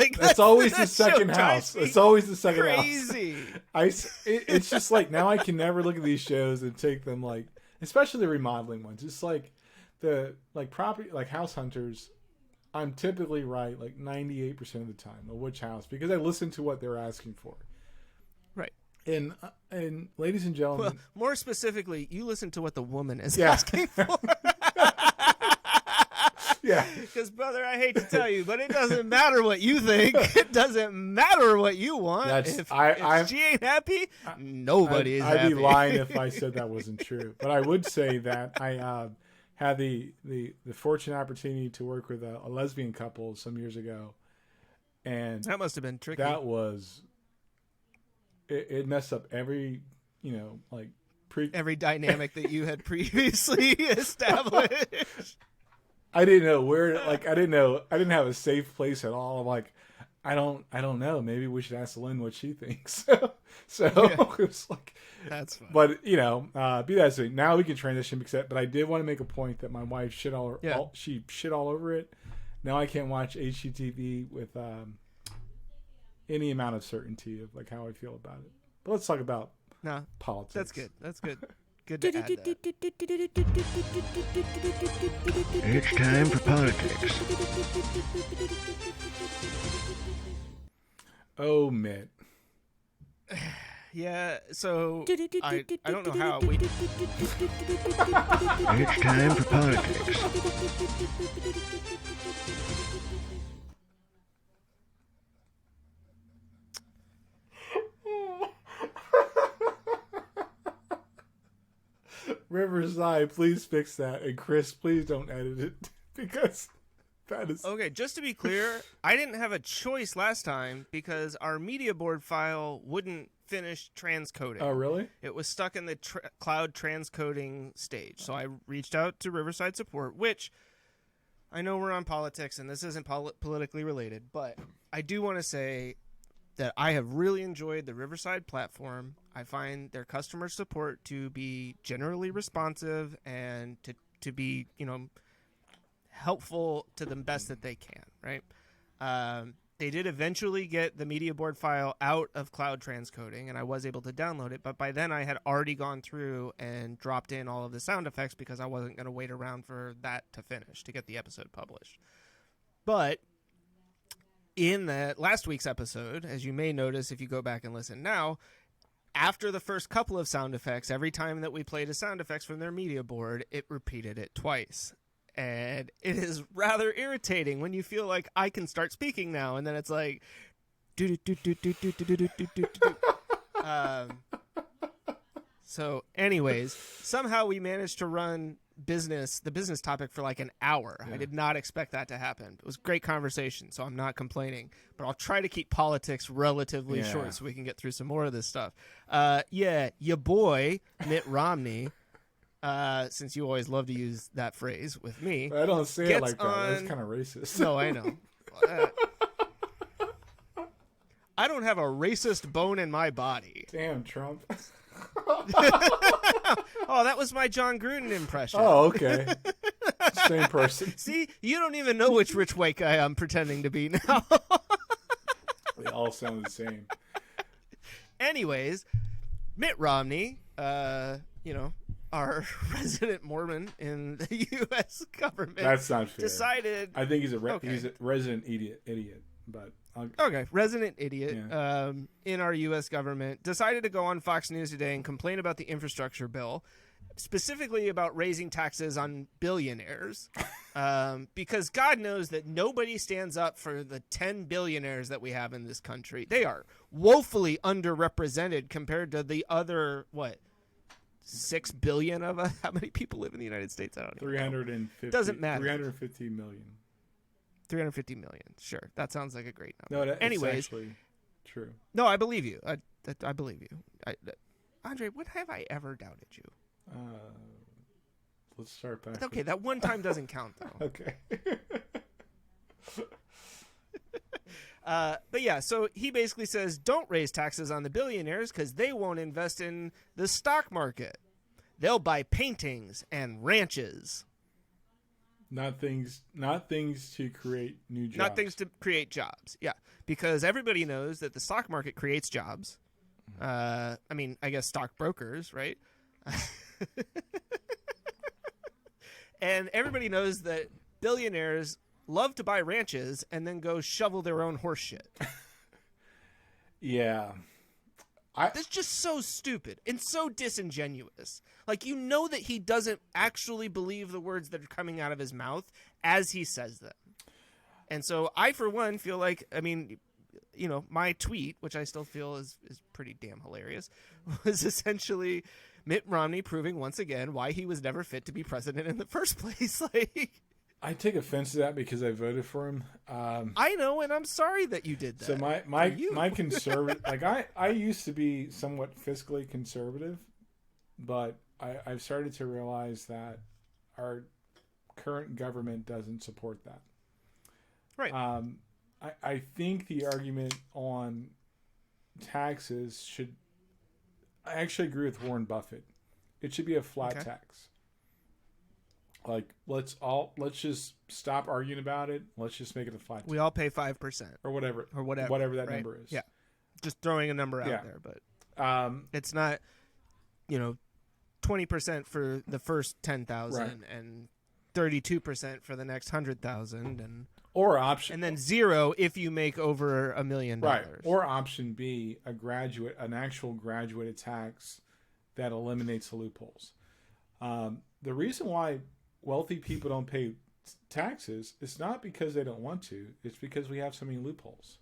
always the second house. It's always the second crazy. house. It's just like, now I can never look at these shows and take them like, especially the remodeling ones. It's like property, like House Hunters. I'm typically right like 98% of the time of which house, because I listen to what they're asking for. Right. And ladies and gentlemen, well, more specifically, you listen to what the woman is asking for. Yeah. Because, brother, I hate to tell you, but it doesn't matter what you think. It doesn't matter what you want. If she ain't happy, nobody is happy. I'd be lying if I said that wasn't true. But I would say that I had the fortunate opportunity to work with a lesbian couple some years ago. And that must have been tricky. That was... It messed up every, every dynamic that you had previously established. I didn't know where, I didn't have a safe place at all. I'm like, I don't know. Maybe we should ask Lynn what she thinks. So it was like, that's fine. But be that as it, now we can transition, but I did want to make a point that my wife shit all over it. Now I can't watch HGTV with any amount of certainty of like how I feel about it. But let's talk about politics. That's good. That's good. Good to add that. It's time for politics. Oh, Mitt. Yeah, so I don't know how we... It's time for politics. Riverside, please fix that. And Chris, please don't edit it, because that is... Okay, just to be clear, I didn't have a choice last time because our media board file wouldn't finish transcoding. Oh, really? It was stuck in the cloud transcoding stage. So I reached out to Riverside support, which I know we're on politics and this isn't politically related, but I do want to say that I have really enjoyed the Riverside platform. I find their customer support to be generally responsive and to be, helpful to the best that they can, right? They did eventually get the media board file out of cloud transcoding, and I was able to download it, but by then I had already gone through and dropped in all of the sound effects because I wasn't going to wait around for that to finish to get the episode published. But in that last week's episode, as you may notice if you go back and listen now, after the first couple of sound effects, every time that we played a sound effects from their media board, it repeated it twice. And it is rather irritating when you feel like I can start speaking now, and then it's like, so anyways, somehow we managed to run the business topic for like an hour. Yeah. I did not expect that to happen. It was great conversation, so I'm not complaining, but I'll try to keep politics relatively short so we can get through some more of this stuff. Your boy Mitt Romney since you always love to use that phrase with me. I don't say it Gets like that. That's on- kind of racist. No, I know. I don't have a racist bone in my body. Damn, Trump. Oh, that was my John Gruden impression. Oh, okay. Same person. See, you don't even know which rich white guy I'm pretending to be now. They all sound the same. Anyways, Mitt Romney, our resident Mormon in the U.S. government, That's not fair. decided. I think he's a Okay. he's a resident idiot. But Okay, resident idiot Yeah. in our U.S. government decided to go on Fox News today and complain about the infrastructure bill, specifically about raising taxes on billionaires, because God knows that nobody stands up for the 10 billionaires that we have in this country. They are woefully underrepresented compared to the other, 6 billion of us? How many people live in the United States? I don't know. 350 Doesn't matter. 350 million. 350 million. Sure. That sounds like a great No, number. it's Anyways, actually true. no, I believe you. I believe you. Andre, when have I ever doubted you? Let's start back. Okay, that one time doesn't count, though. Okay. But yeah, so he basically says, don't raise taxes on the billionaires because they won't invest in the stock market. They'll buy paintings and ranches. Not things to create new jobs. Not things to create jobs. Yeah, because everybody knows that the stock market creates jobs. I guess stockbrokers, right? And everybody knows that billionaires love to buy ranches and then go shovel their own horse shit. Yeah. That's just so stupid and so disingenuous. Like, you know that he doesn't actually believe the words that are coming out of his mouth as he says them. And so I, for one, feel like, my tweet, which I still feel is pretty damn hilarious, was essentially Mitt Romney proving once again why he was never fit to be president in the first place. I take offense to that because I voted for him. I know, and I'm sorry that you did that. So my conservative, I used to be somewhat fiscally conservative, but I've started to realize that our current government doesn't support that. Right. I think the argument on taxes should. I actually agree with Warren Buffett. It should be a flat tax. Like, let's just stop arguing about it. Let's just make it a flat tax. We all pay 5%. Or whatever that right? number is. Yeah. Just throwing a number out there, but it's not, 20% for the first 10,000 Right. and 32% for the next 100,000 and then 0 if you make over $1 million. Right. Or option B, an actual graduated tax that eliminates the loopholes. The reason why wealthy people don't pay taxes is not because they don't want to. It's because we have so many loopholes.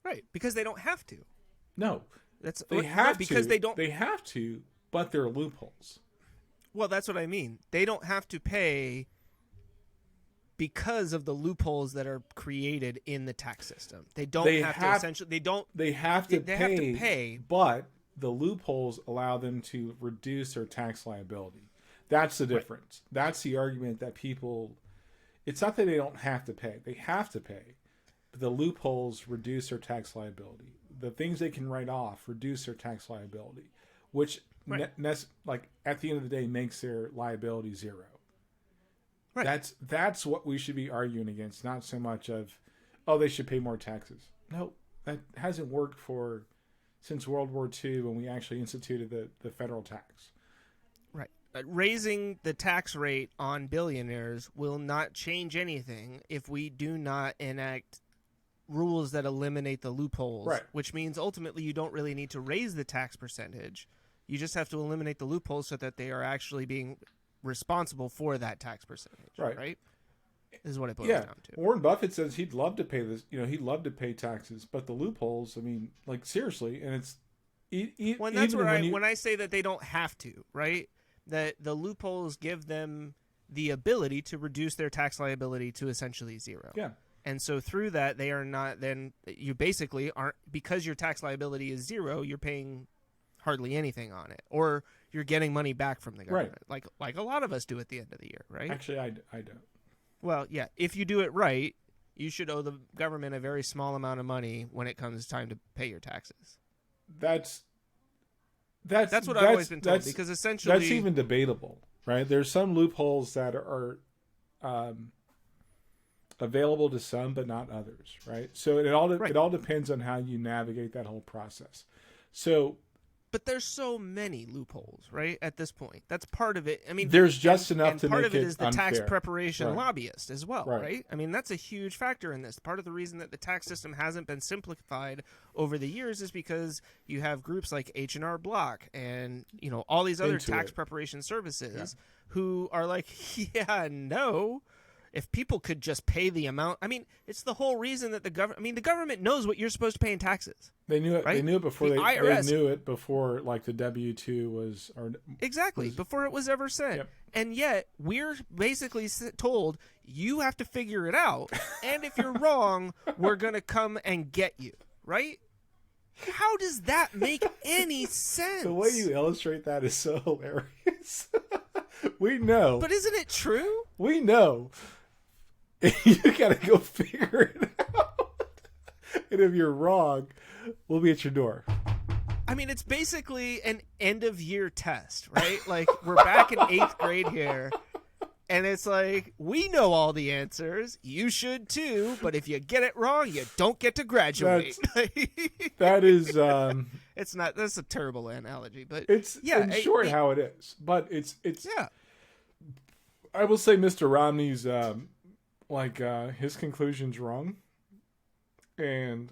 Right. Because they don't have to. No. They have because to. they don't. They have to, but they're loopholes. Well, that's what I mean. They don't have to pay because of the loopholes that are created in the tax system. They don't have to essentially. They don't. They have to They pay. have to pay. But the loopholes allow them to reduce their tax liability. That's the difference. Right. That's the argument that people. It's not that they don't have to pay. They have to pay. But the loopholes reduce their tax liability. The things they can write off reduce their tax liability, which at the end of the day makes their liability 0. Right. That's what we should be arguing against, not so much of, they should pay more taxes. No, that hasn't worked since World War II when we actually instituted the federal tax. Right. Raising the tax rate on billionaires will not change anything if we do not enact rules that eliminate the loopholes, right. Which means ultimately you don't really need to raise the tax percentage. You just have to eliminate the loopholes so that they are actually being responsible for that tax percentage. Right? This is what it boils down to. Warren Buffett says he'd love to pay this. He'd love to pay taxes, but the loopholes. I mean, seriously, and it's. Well, and that's where when I say that they don't have to, right? That the loopholes give them the ability to reduce their tax liability to essentially 0. Yeah. And so through that, they are not. Then you basically aren't, because your tax liability is 0. You're paying hardly anything on it, or you're getting money back from the government, like a lot of us do at the end of the year, right? Actually, I don't. Well, yeah, if you do it right, you should owe the government a very small amount of money when it comes time to pay your taxes. That's what I've always been told, because essentially that's even debatable, right? There's some loopholes that are available to some, but not others, right? So it all depends on how you navigate that whole process. So, but there's so many loopholes, right? At this point, that's part of it. I mean, there's just enough to part make of it it is the unfair. tax preparation Right. lobbyist as well, Right. right? I mean, that's a huge factor in this. Part of the reason that the tax system hasn't been simplified over the years is because you have groups like H&R Block and all these other tax preparation services who are like, yeah, no. If people could just pay the amount, I mean, it's the whole reason that the government knows what you're supposed to pay in taxes. They knew it. Right? They knew it before The IRS, they knew it before, like the W-2 was. Exactly, before it was ever sent. Yep. And yet, we're basically told, you have to figure it out. And if you're wrong, we're going to come and get you, right? How does that make any sense? The way you illustrate that is so hilarious. We know. But isn't it true? We know. You gotta go figure it out. And if you're wrong, we'll be at your door. I mean, it's basically an end-of-year test, right? Like, we're back in 8th grade here, and it's like, we know all the answers. You should, too, but if you get it wrong, you don't get to graduate. That is... it's not... That's a terrible analogy, but... It's in short how it is. But it's... Yeah. I will say Mr. Romney's... his conclusion's wrong. And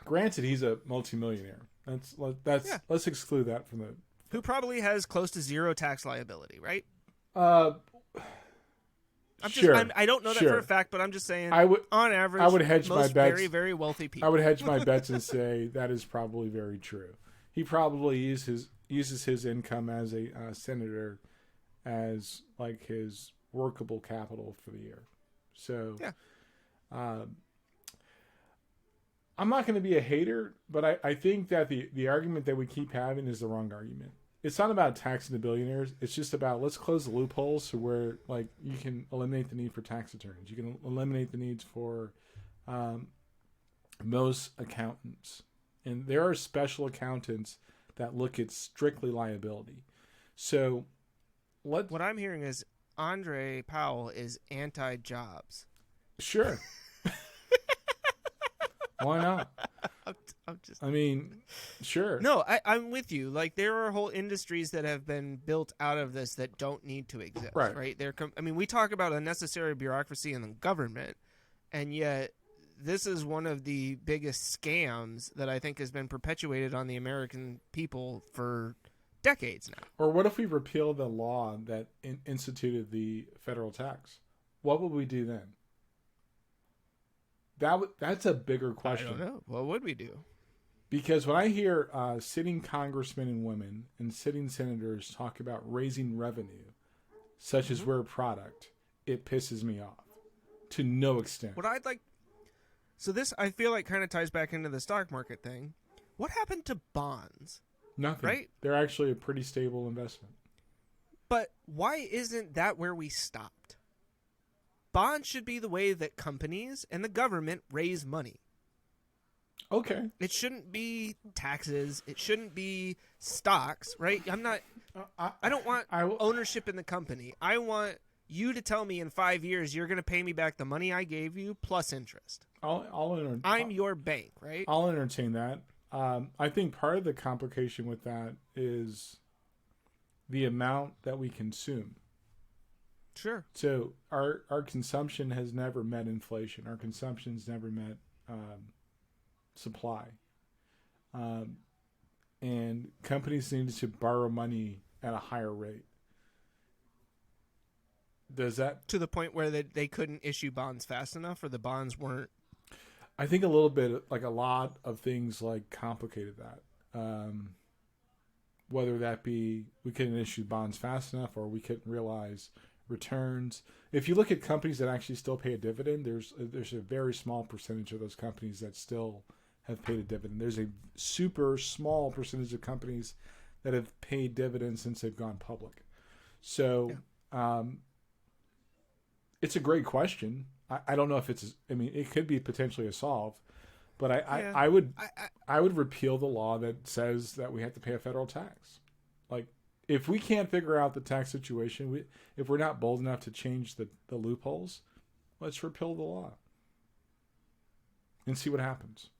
granted, he's a multimillionaire. Let's exclude that from the... Who probably has close to zero tax liability, right? I don't know that for a fact, but I'm just saying. On average, I would hedge most my bets. very, very wealthy people. I would hedge my bets and say that is probably very true. He probably uses his income as a senator as like his workable capital for the year. So, yeah. I'm not going to be a hater, but I think that the argument that we keep having is the wrong argument. It's not about taxing the billionaires. It's just about let's close the loopholes so where like you can eliminate the need for tax attorneys. You can eliminate the needs for most accountants. And there are special accountants that look at strictly liability. So what I'm hearing is Andre Powell is anti-jobs. Sure. Why not? I mean, sure. No, I'm with you. Like, there are whole industries that have been built out of this that don't need to exist, right? We talk about unnecessary bureaucracy in the government, and yet this is one of the biggest scams that I think has been perpetuated on the American people for decades now. Or what if we repeal the law that instituted the federal tax? What would we do then? That's a bigger question. I don't know. What would we do? Because when I hear sitting congressmen and women and sitting senators talk about raising revenue, such as we're a product, it pisses me off to no extent. So this, I feel like, kind of ties back into the stock market thing. What happened to bonds? Nothing. Right? They're actually a pretty stable investment. But why isn't that where we stopped? Bonds should be the way that companies and the government raise money. Okay. It shouldn't be taxes. It shouldn't be stocks, right? I don't want ownership in the company. I want you to tell me in 5 years you're going to pay me back the money I gave you plus interest. I'm your bank, right? I'll entertain that. I think part of the complication with that is the amount that we consume. Sure. So our consumption has never met inflation. Our consumption's never met supply. And companies needed to borrow money at a higher rate. Does that... To the point where they couldn't issue bonds fast enough, or the bonds weren't... I think a little bit, like a lot of things like complicated that. Whether that be we couldn't issue bonds fast enough or we couldn't realize returns. If you look at companies that actually still pay a dividend, there's a very small percentage of those companies that still have paid a dividend. There's a super small percentage of companies that have paid dividends since they've gone public. So it's a great question. I don't know if it's, I mean, it could be potentially a solve, but I would repeal the law that says that we have to pay a federal tax. Like, if we can't figure out the tax situation, if we're not bold enough to change the loopholes, let's repeal the law and see what happens.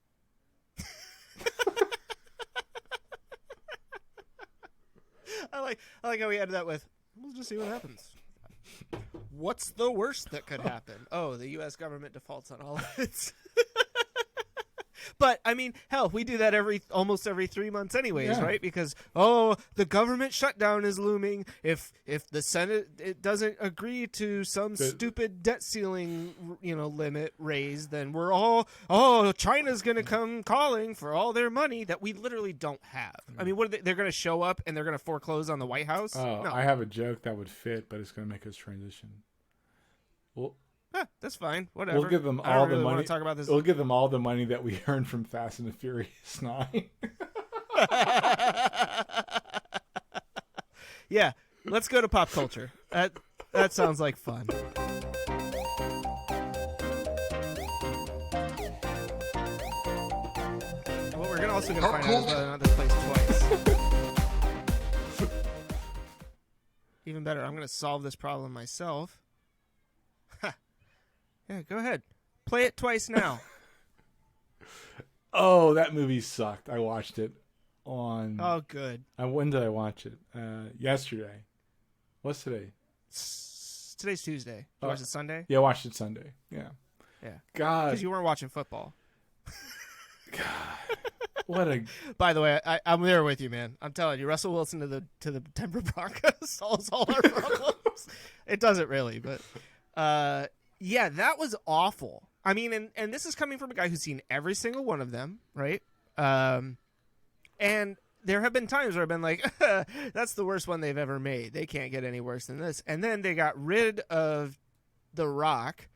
I like how we ended that with, we'll just see what happens. What's the worst that could happen? Oh, the U.S. government defaults on all of it. But I mean, hell, we do that almost every 3 months anyways, right? Because the government shutdown is looming. If the Senate doesn't agree to some stupid debt ceiling, limit raised, then we're all China's going to come calling for all their money that we literally don't have. I mean, what are they're going to show up and they're going to foreclose on the White House? Oh, no. I have a joke that would fit, but it's going to make us transition. Well, that's fine. Whatever. We'll give them all the money. Want to talk about this. We'll give them all the money that we earned from Fast and the Furious 9. Yeah, let's go to pop culture. That sounds like fun. What we're also gonna find out is whether or not this plays twice. Even better, I'm gonna solve this problem myself. Yeah, go ahead. Play it twice now. Oh, that movie sucked. I watched it on... Oh, good. When did I watch it? Yesterday. What's today? Today's Tuesday. You watched it Sunday? Yeah, I watched it Sunday. Yeah. Yeah. God. Because you weren't watching football. God. What a... By the way, I'm there with you, man. I'm telling you, Russell Wilson to the Denver Broncos solves all our problems. It doesn't really, but... Yeah, that was awful. I mean, and this is coming from a guy who's seen every single one of them, right? And there have been times where I've been like, that's the worst one they've ever made. They can't get any worse than this. And then they got rid of The Rock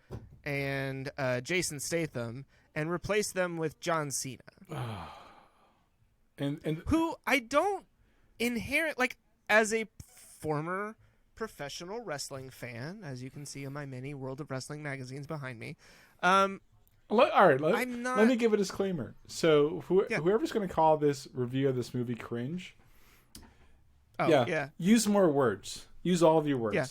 and Jason Statham and replaced them with John Cena. and who I don't inherit, like, as a former professional wrestling fan, as you can see in my many World of Wrestling magazines behind me. All right, let me give a disclaimer. So whoever's going to call this review of this movie cringe, use more words. Use all of your words. Yeah.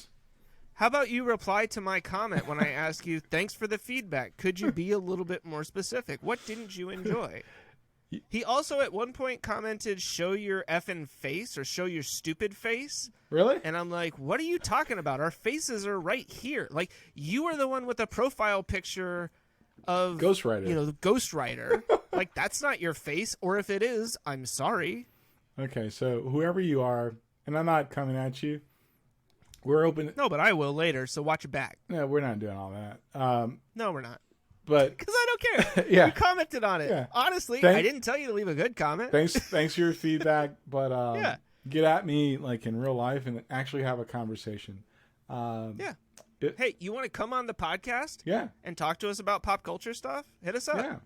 How about you reply to my comment when I ask you, thanks for the feedback. Could you be a little bit more specific? What didn't you enjoy? He also at one point commented, show your effing face or show your stupid face. Really? And I'm like, what are you talking about? Our faces are right here. Like, you are the one with the profile picture of Ghost Rider. The Ghost Rider. Like, that's not your face. Or if it is, I'm sorry. Okay, so whoever you are, and I'm not coming at you, we're open. No, but I will later, so watch it back. No, we're not doing all that. No, we're not. But because I don't care. Yeah. You commented on it. Yeah. Honestly, I didn't tell you to leave a good comment. Thanks for your feedback. But get at me like in real life and actually have a conversation. Hey, you want to come on the podcast? Yeah. And talk to us about pop culture stuff? Hit us up. Yeah.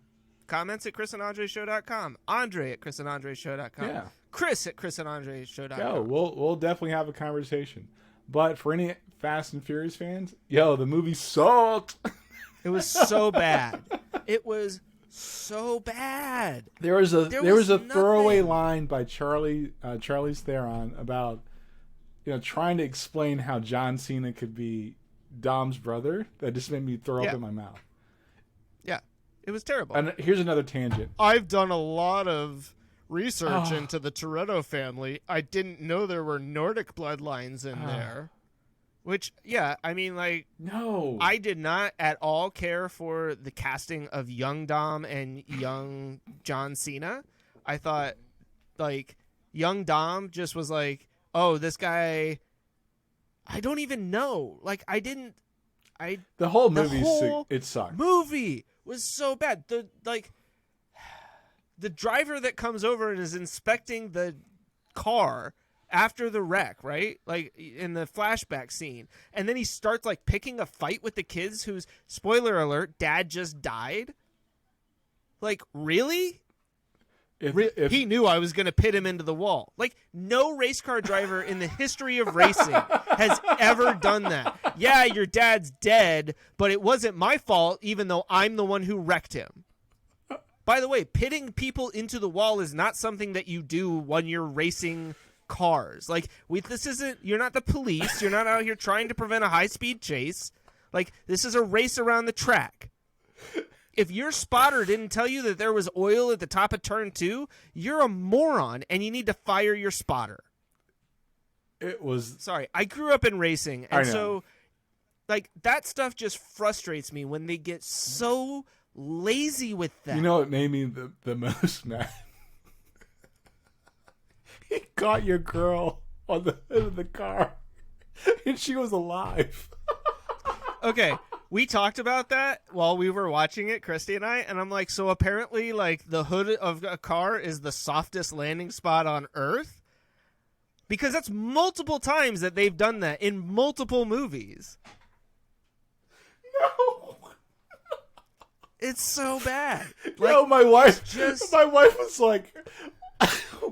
Comments at chrisandandreshow.com. Andre at chrisandandreshow.com. Yeah. Chris at chrisandandreshow.com. Yo, we'll definitely have a conversation. But for any Fast and Furious fans, the movie sucked. It was so bad. It was so bad. There was a throwaway line by Charlize Theron about trying to explain how John Cena could be Dom's brother. That just made me throw up in my mouth. Yeah, it was terrible. And here's another tangent. I've done a lot of research into the Toretto family. I didn't know there were Nordic bloodlines in there. Which, I mean, like, no, I did not at all care for the casting of young Dom and young John Cena. I thought, like, young Dom just was like, oh, this guy, I don't even know. Like, the whole movie, it sucked. Movie was so bad. The driver that comes over and is inspecting the car after the wreck, right? Like in the flashback scene. And then he starts like picking a fight with the kids whose, spoiler alert, dad just died. Like, really? He knew I was going to pit him into the wall. Like, no race car driver in the history of racing has ever done that. Yeah, your dad's dead, but it wasn't my fault, even though I'm the one who wrecked him. By the way, pitting people into the wall is not something that you do when you're racing cars. Like, you're not the police. You're not out here trying to prevent a high-speed chase. Like, this is a race around the track. If your spotter didn't tell you that there was oil at the top of turn 2, you're a moron, and you need to fire your spotter. Sorry, I grew up in racing, and so, like, that stuff just frustrates me when they get so lazy with that. You know what made me the most mad? He caught your girl on the hood of the car, and she was alive. Okay. We talked about that while we were watching it, Christy and I, and I'm like, so apparently, like, the hood of a car is the softest landing spot on Earth? Because that's multiple times that they've done that in multiple movies. No. It's so bad. Like, no, my wife was like,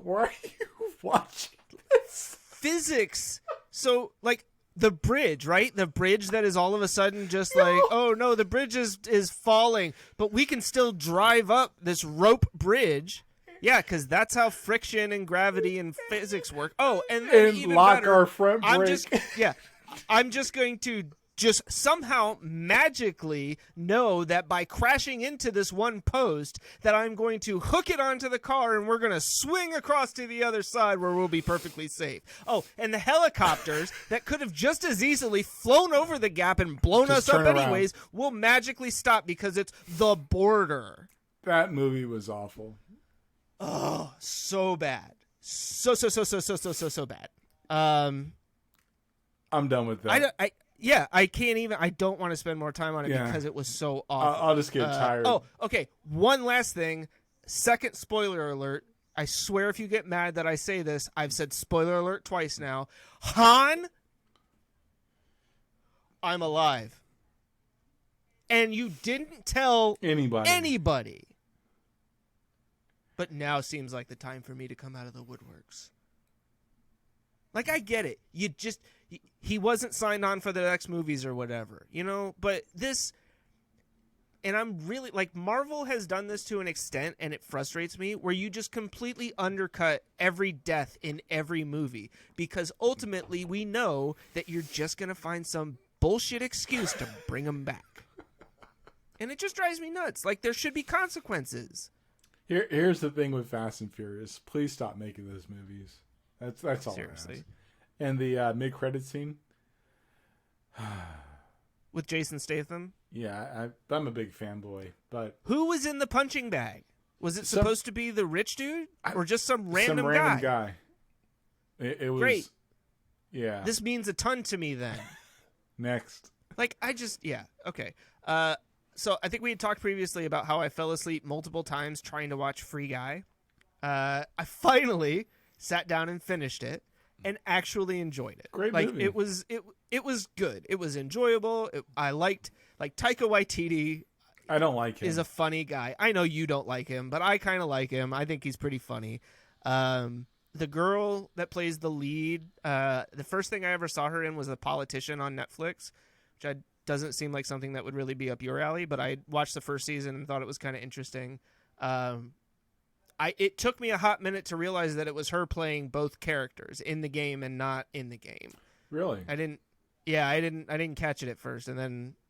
why are you watching this? Physics. So, like, the bridge, right? The bridge that is all of a sudden just like, oh no, the bridge is falling, but we can still drive up this rope bridge. Yeah, because that's how friction and gravity and physics work. Oh, and even lock better, our front brake. I'm just going to just somehow magically know that by crashing into this one post that I'm going to hook it onto the car and we're going to swing across to the other side where we'll be perfectly safe. Oh, and the helicopters that could have just as easily flown over the gap and blown us up anyways will magically stop because it's the border. That movie was awful. Oh, so bad. So bad. I'm done with that. I can't even. I don't want to spend more time on it because it was so awful. I'll just get tired. Oh, okay. One last thing. Second spoiler alert. I swear if you get mad that I say this, I've said spoiler alert twice now. Han, I'm alive. And you didn't tell anybody. But now seems like the time for me to come out of the woodworks. Like, I get it. He wasn't signed on for the next movies or whatever, you know? But this, and I'm really, like, Marvel has done this to an extent, and it frustrates me, where you just completely undercut every death in every movie. Because ultimately, we know that you're just going to find some bullshit excuse to bring them back. And it just drives me nuts. Like, there should be consequences. Here's the thing with Fast and Furious. Please stop making those movies. That's all. Seriously. And the mid-credit scene with Jason Statham. Yeah, I'm a big fanboy. But who was in the punching bag? Was it supposed to be the rich dude or just some random guy? It was great. Yeah. This means a ton to me then. Next. Like, okay. So I think we had talked previously about how I fell asleep multiple times trying to watch Free Guy. I finally sat down and finished it and actually enjoyed it. Great like movie. it was good. It was enjoyable. I liked, like, Taika Waititi. I don't like him. Is a funny guy. I know you don't like him, but I kind of like him. I think he's pretty funny. The girl that plays the lead, the first thing I ever saw her in was The Politician on Netflix, which doesn't seem like something that would really be up your alley, but I watched the first season and thought it was kind of interesting. It took me a hot minute to realize that it was her playing both characters in the game and not in the game. Really? I didn't catch it at first,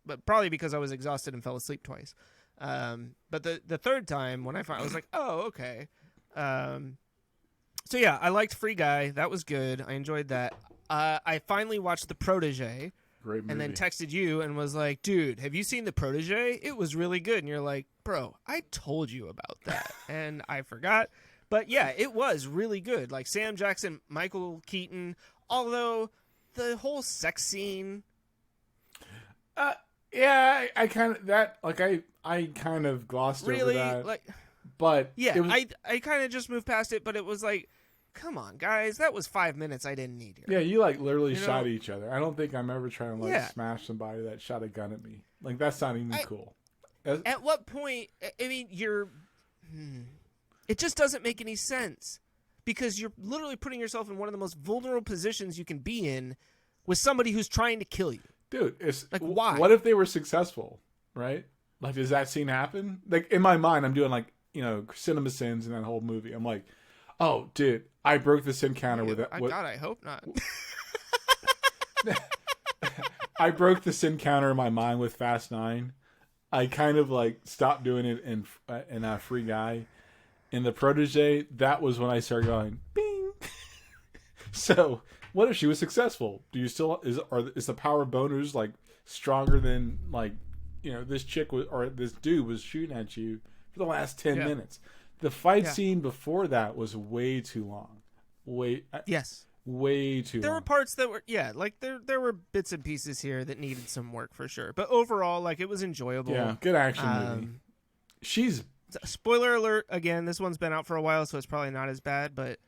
but probably because I was exhausted and fell asleep twice. But the third time when I was like, oh, okay. So yeah, I liked Free Guy. That was good. I enjoyed that. I finally watched The Protege. Great movie. And then texted you and was like, dude, have you seen The Protege? It was really good. And you're like, bro, I told you about that. And I forgot. But yeah, it was really good. Like, Sam Jackson, Michael Keaton, although the whole sex scene. Yeah, I kind of glossed over that. Like, but yeah, I kind of just moved past it, but it was like, come on, guys, that was 5 minutes I didn't need here. Yeah, you like literally shot each other. I don't think I'm ever trying to smash somebody that shot a gun at me. Like, that's not even cool. At what point? I mean, you're. It just doesn't make any sense because you're literally putting yourself in one of the most vulnerable positions you can be in with somebody who's trying to kill you. Dude, it's like, why? What if they were successful, right? Like, does that scene happen? Like, in my mind, I'm doing like, Cinema Sins in that whole movie. I'm like, oh, dude, I broke the sin counter with it. God, I hope not. I broke the sin counter in my mind with Fast 9. I kind of like stopped doing it in Free Guy. In the Protege, that was when I started going, bing. So, what if she was successful? Do you still is the power of boners like stronger than like this chick was, or this dude was shooting at you for the last 10 minutes? The fight scene before that was way too long. Way too long. There were parts that were like there were bits and pieces here that needed some work for sure, but overall, like, it was enjoyable. Yeah, good action movie. She's spoiler alert again. This one's been out for a while, so it's probably not as bad, but.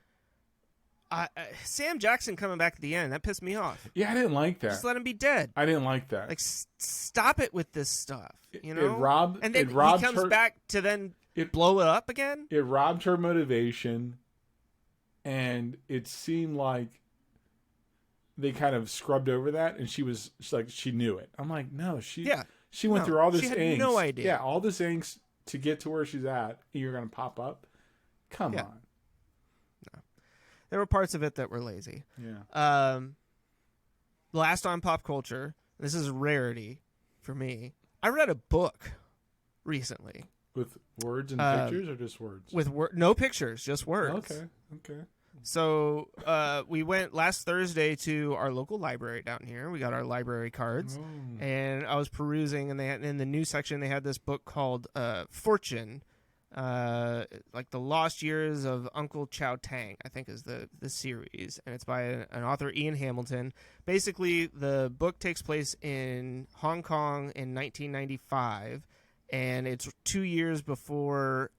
Sam Jackson coming back at the end, that pissed me off. Yeah, I didn't like that. Just let him be dead. I didn't like that. Like, stop it with this stuff. It robbed. And then he comes back to then blow it up again. It robbed her motivation, and it seemed like they kind of scrubbed over that, and she knew it. I'm like, no, she went through all this angst. She had no idea. Yeah, all this angst to get to where she's at. You're gonna pop up? Come on. There were parts of it that were lazy. Yeah. Last on pop culture, this is a rarity for me. I read a book recently. With words and pictures, or just words? With no pictures, just words. Okay. So we went last Thursday to our local library down here. We got our library cards, and I was perusing, and they had, in the new section they had this book called Fortune. Like the Lost Years of Uncle Chow Tang, I think is the series, and it's by an author, Ian Hamilton. Basically, the book takes place in Hong Kong in 1995, and it's 2 years before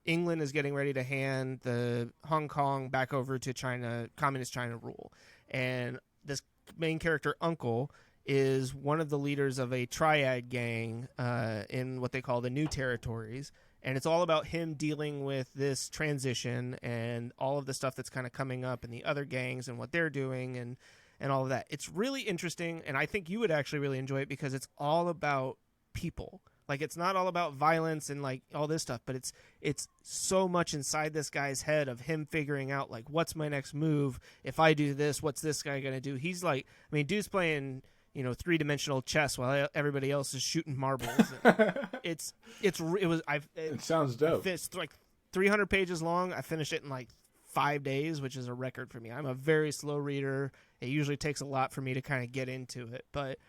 England is getting ready to hand the Hong Kong back over to China, communist China rule. And this main character, Uncle, is one of the leaders of a triad gang in what they call the New Territories. And it's all about him dealing with this transition and all of the stuff that's kind of coming up in the other gangs and what they're doing and all of that. It's really interesting, and I think you would actually really enjoy it because it's all about people. Like, it's not all about violence and like all this stuff, but it's so much inside this guy's head of him figuring out like, what's my next move? If I do this, what's this guy gonna do? He's like, I mean, dude's playing 3-dimensional chess while everybody else is shooting marbles. It sounds dope. It's like 300 pages long. I finished it in like 5 days, which is a record for me. I'm a very slow reader. It usually takes a lot for me to kind of get into it, but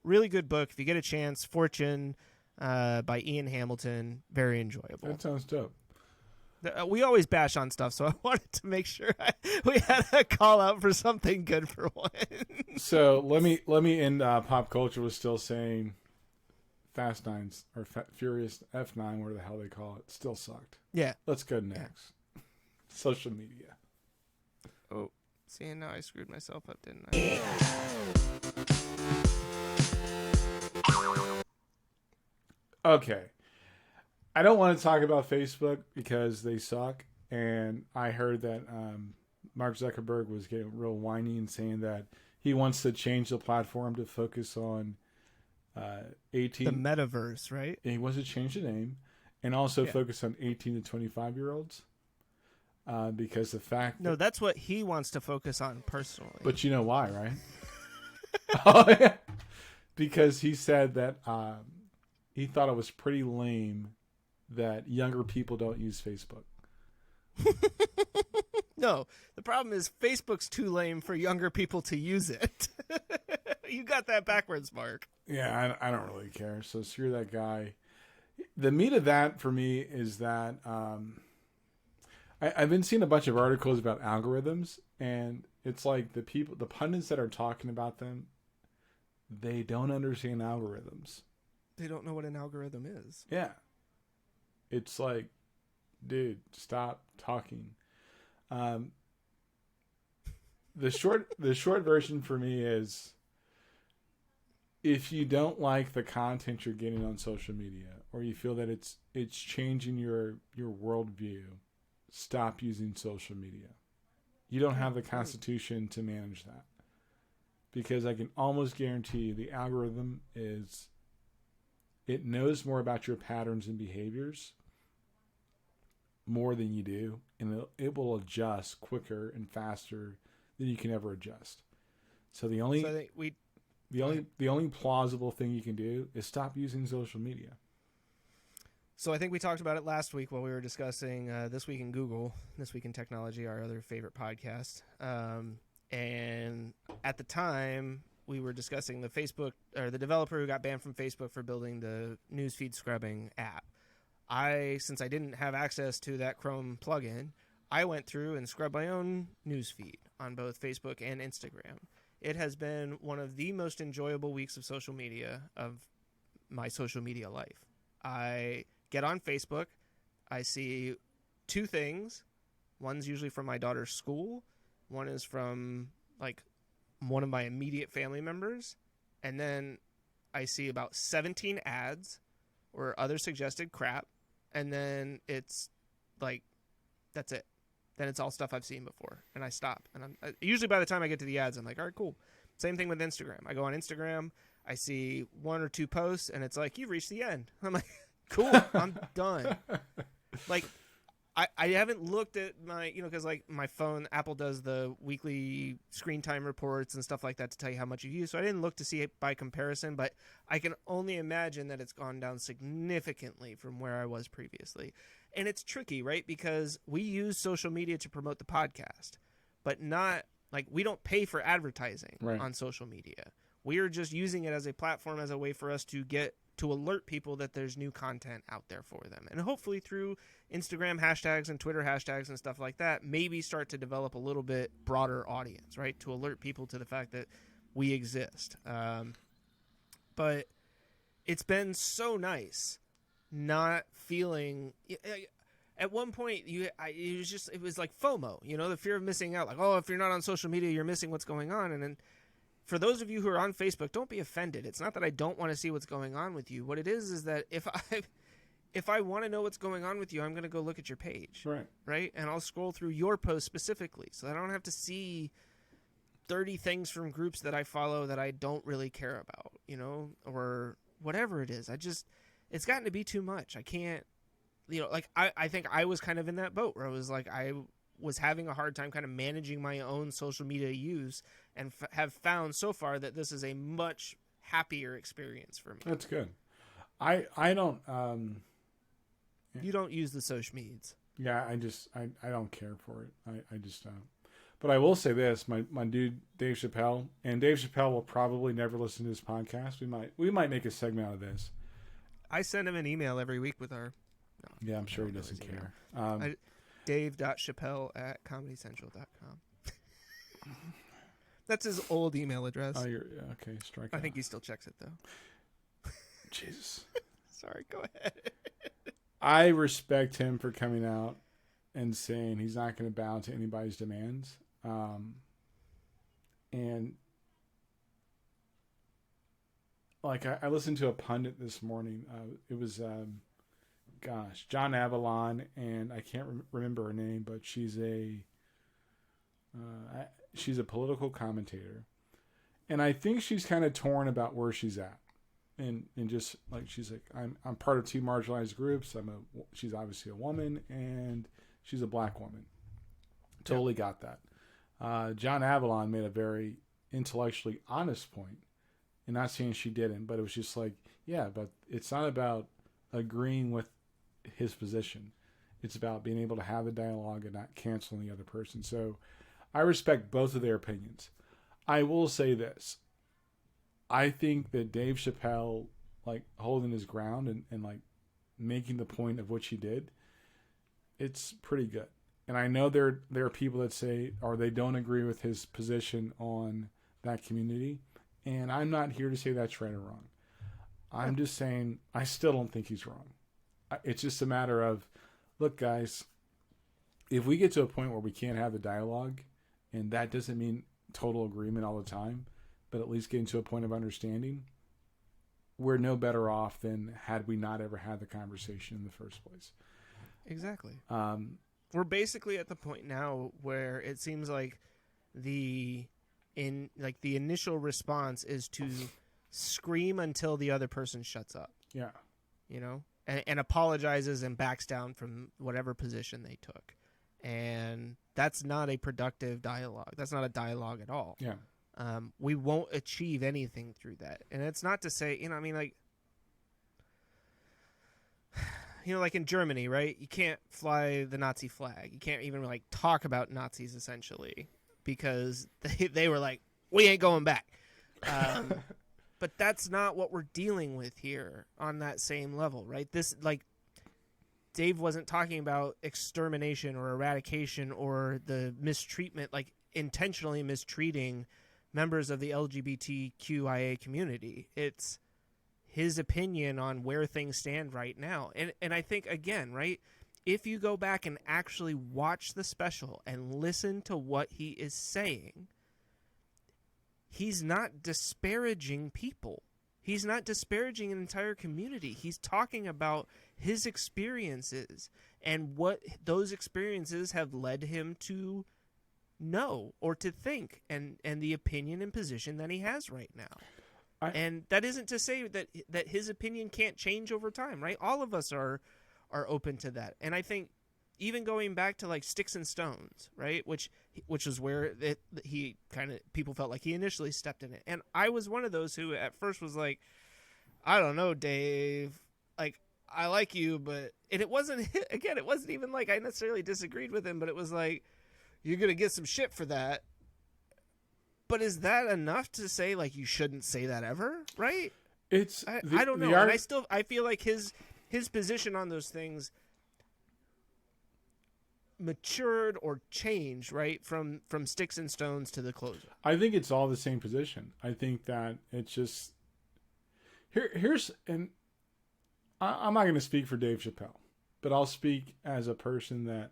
really good book. If you get a chance, Fortune by Ian Hamilton, very enjoyable. That sounds dope. We always bash on stuff, so I wanted to make sure we had a call out for something good for once. So let me end pop culture with still saying Fast 9's or Furious F9, whatever the hell they call it, still sucked. Yeah. Let's go next. Yeah. Social media. Oh, see, now I screwed myself up, didn't I? Okay. I don't want to talk about Facebook because they suck, and I heard that Mark Zuckerberg was getting real whiny and saying that he wants to change the platform to focus on 18. The metaverse, right? And he wants to change the name and also focus on 18 to 25-year-olds because the fact No, that's what he wants to focus on personally. But you know why, right? Oh, yeah. Because he said that he thought it was pretty lame that younger people don't use Facebook. No, the problem is Facebook's too lame for younger people to use it. You got that backwards, Mark. Yeah, I don't really care. So screw that guy. The meat of that for me is that I've been seeing a bunch of articles about algorithms, and it's like the pundits that are talking about them, they don't understand algorithms. They don't know what an algorithm is. Yeah. It's like, dude, stop talking. The short version for me is if you don't like the content you're getting on social media, or you feel that it's changing your worldview, stop using social media. You don't have the constitution to manage that, because I can almost guarantee you the algorithm it knows more about your patterns and behaviors more than you do, and it will adjust quicker and faster than you can ever adjust. So the only plausible thing you can do is stop using social media. So I think we talked about it last week while we were discussing This Week in Google, This Week in Technology, our other favorite podcast. And at the time, we were discussing the Facebook, or the developer who got banned from Facebook for building the newsfeed scrubbing app. Since I didn't have access to that Chrome plugin, I went through and scrubbed my own newsfeed on both Facebook and Instagram. It has been one of the most enjoyable weeks of social media of my social media life. I get on Facebook, I see two things. One's usually from my daughter's school. One is from like one of my immediate family members. And then I see about 17 ads or other suggested crap. And then it's like, that's it. Then it's all stuff I've seen before. And I stop. And usually by the time I get to the ads, I'm like, all right, cool. Same thing with Instagram. I go on Instagram, I see one or two posts, and it's like, you've reached the end. I'm like, cool, I'm done. Like, I haven't looked at my, because like my phone, Apple does the weekly screen time reports and stuff like that to tell you how much you use. So I didn't look to see it by comparison, but I can only imagine that it's gone down significantly from where I was previously. And it's tricky, right? Because we use social media to promote the podcast, but not like we don't pay for advertising on social media. We are just using it as a platform, as a way for us to alert people that there's new content out there for them. And hopefully through Instagram hashtags and Twitter hashtags and stuff like that, maybe start to develop a little bit broader audience, right? To alert people to the fact that we exist. But it's been so nice not feeling... At one point, it was like FOMO, the fear of missing out. Like, oh, if you're not on social media, you're missing what's going on. And then for those of you who are on Facebook, don't be offended. It's not that I don't want to see what's going on with you. What it is that if I want to know what's going on with you, I'm going to go look at your page. Right? And I'll scroll through your post specifically, so that I don't have to see 30 things from groups that I follow that I don't really care about, or whatever it is. It's gotten to be too much. I can't, I think I was kind of in that boat where I was like, I was having a hard time kind of managing my own social media use, and have found so far that this is a much happier experience for me. That's good. I don't you don't use the social medias. Yeah, I don't care for it. I just don't. But I will say this, my dude Dave Chappelle, and Dave Chappelle will probably never listen to this podcast. We might make a segment out of this. I send him an email every week with our I'm sure he doesn't care. Dave.chappelle@comedycentral.com. That's his old email address. Oh, okay. Strike. I think he still checks it though. Jesus. Sorry, go ahead. I respect him for coming out and saying he's not going to bow to anybody's demands. And like I listened to a pundit this morning. It was John Avalon, and I can't remember her name, but she's a political commentator, and I think she's kind of torn about where she's at, and just like she's like, I'm part of two marginalized groups. She's obviously a woman, and she's a black woman. Totally got that. John Avalon made a very intellectually honest point, and not saying she didn't, but it was just like, yeah, but it's not about agreeing with his position. It's about being able to have a dialogue and not canceling the other person. So I respect both of their opinions. I will say this. I think that Dave Chappelle, like holding his ground and like making the point of what he did, it's pretty good. And I know there are people that say, or they don't agree with his position on that community. And I'm not here to say that's right or wrong. I'm just saying I still don't think he's wrong. It's just a matter of, look, guys, if we get to a point where we can't have the dialogue, and that doesn't mean total agreement all the time, but at least getting to a point of understanding, we're no better off than had we not ever had the conversation in the first place. Exactly. We're basically at the point now where it seems like the initial response is to scream until the other person shuts up. Yeah. You know, and apologizes and backs down from whatever position they took. And that's not a productive dialogue. That's not a dialogue at all. Yeah. We won't achieve anything through that. And it's not to say, you know, I mean, like, you know, like in Germany, right? You can't fly the Nazi flag. You can't even like talk about Nazis essentially because they were like, we ain't going back. But that's not what we're dealing with here on that same level, right? This, like, Dave wasn't talking about extermination or eradication or the mistreatment, like intentionally mistreating members of the LGBTQIA community. It's his opinion on where things stand right now. And I think, again, right, if you go back and actually watch the special and listen to what he is saying, he's not disparaging people. He's not disparaging an entire community. He's talking about his experiences and what those experiences have led him to know or to think and the opinion and position that he has right now. And that isn't to say that his opinion can't change over time, right? All of us are open to that. And I think even going back to like Sticks and Stones, right? Which was where he kind of, people felt like he initially stepped in it. And I was one of those who at first was like, I don't know, Dave, like, I like you, but, and it wasn't, again, it wasn't even like I necessarily disagreed with him, but it was like, you're going to get some shit for that. But is that enough to say like, you shouldn't say that ever? Right? I don't know. And I feel like his position on those things matured or changed, right, from Sticks and Stones to the closer. I think it's all the same position. I think that it's just here's, and I'm not going to speak for Dave Chappelle, but I'll speak as a person that,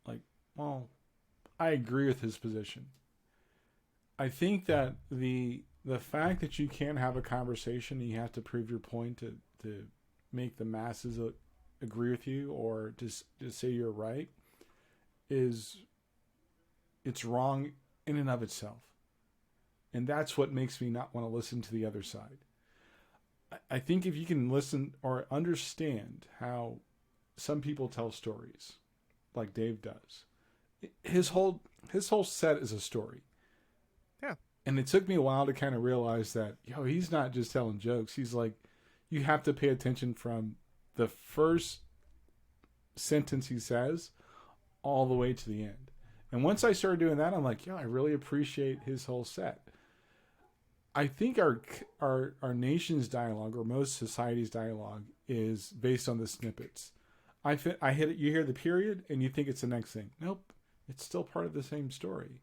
like, well, I agree with his position. I think that the fact that you can't have a conversation and you have to prove your point to make the masses agree with you or to say you're right it's wrong in and of itself. And that's what makes me not want to listen to the other side. I think if you can listen or understand how some people tell stories like Dave does, his whole set is a story. Yeah. And it took me a while to kind of realize that, he's not just telling jokes. He's like, you have to pay attention from the first sentence he says all the way to the end. And once I started doing that, I'm like, I really appreciate his whole set. I think our nation's dialogue, or most society's dialogue, is based on the snippets. I hit it, you hear the period, and you think it's the next thing. Nope, it's still part of the same story.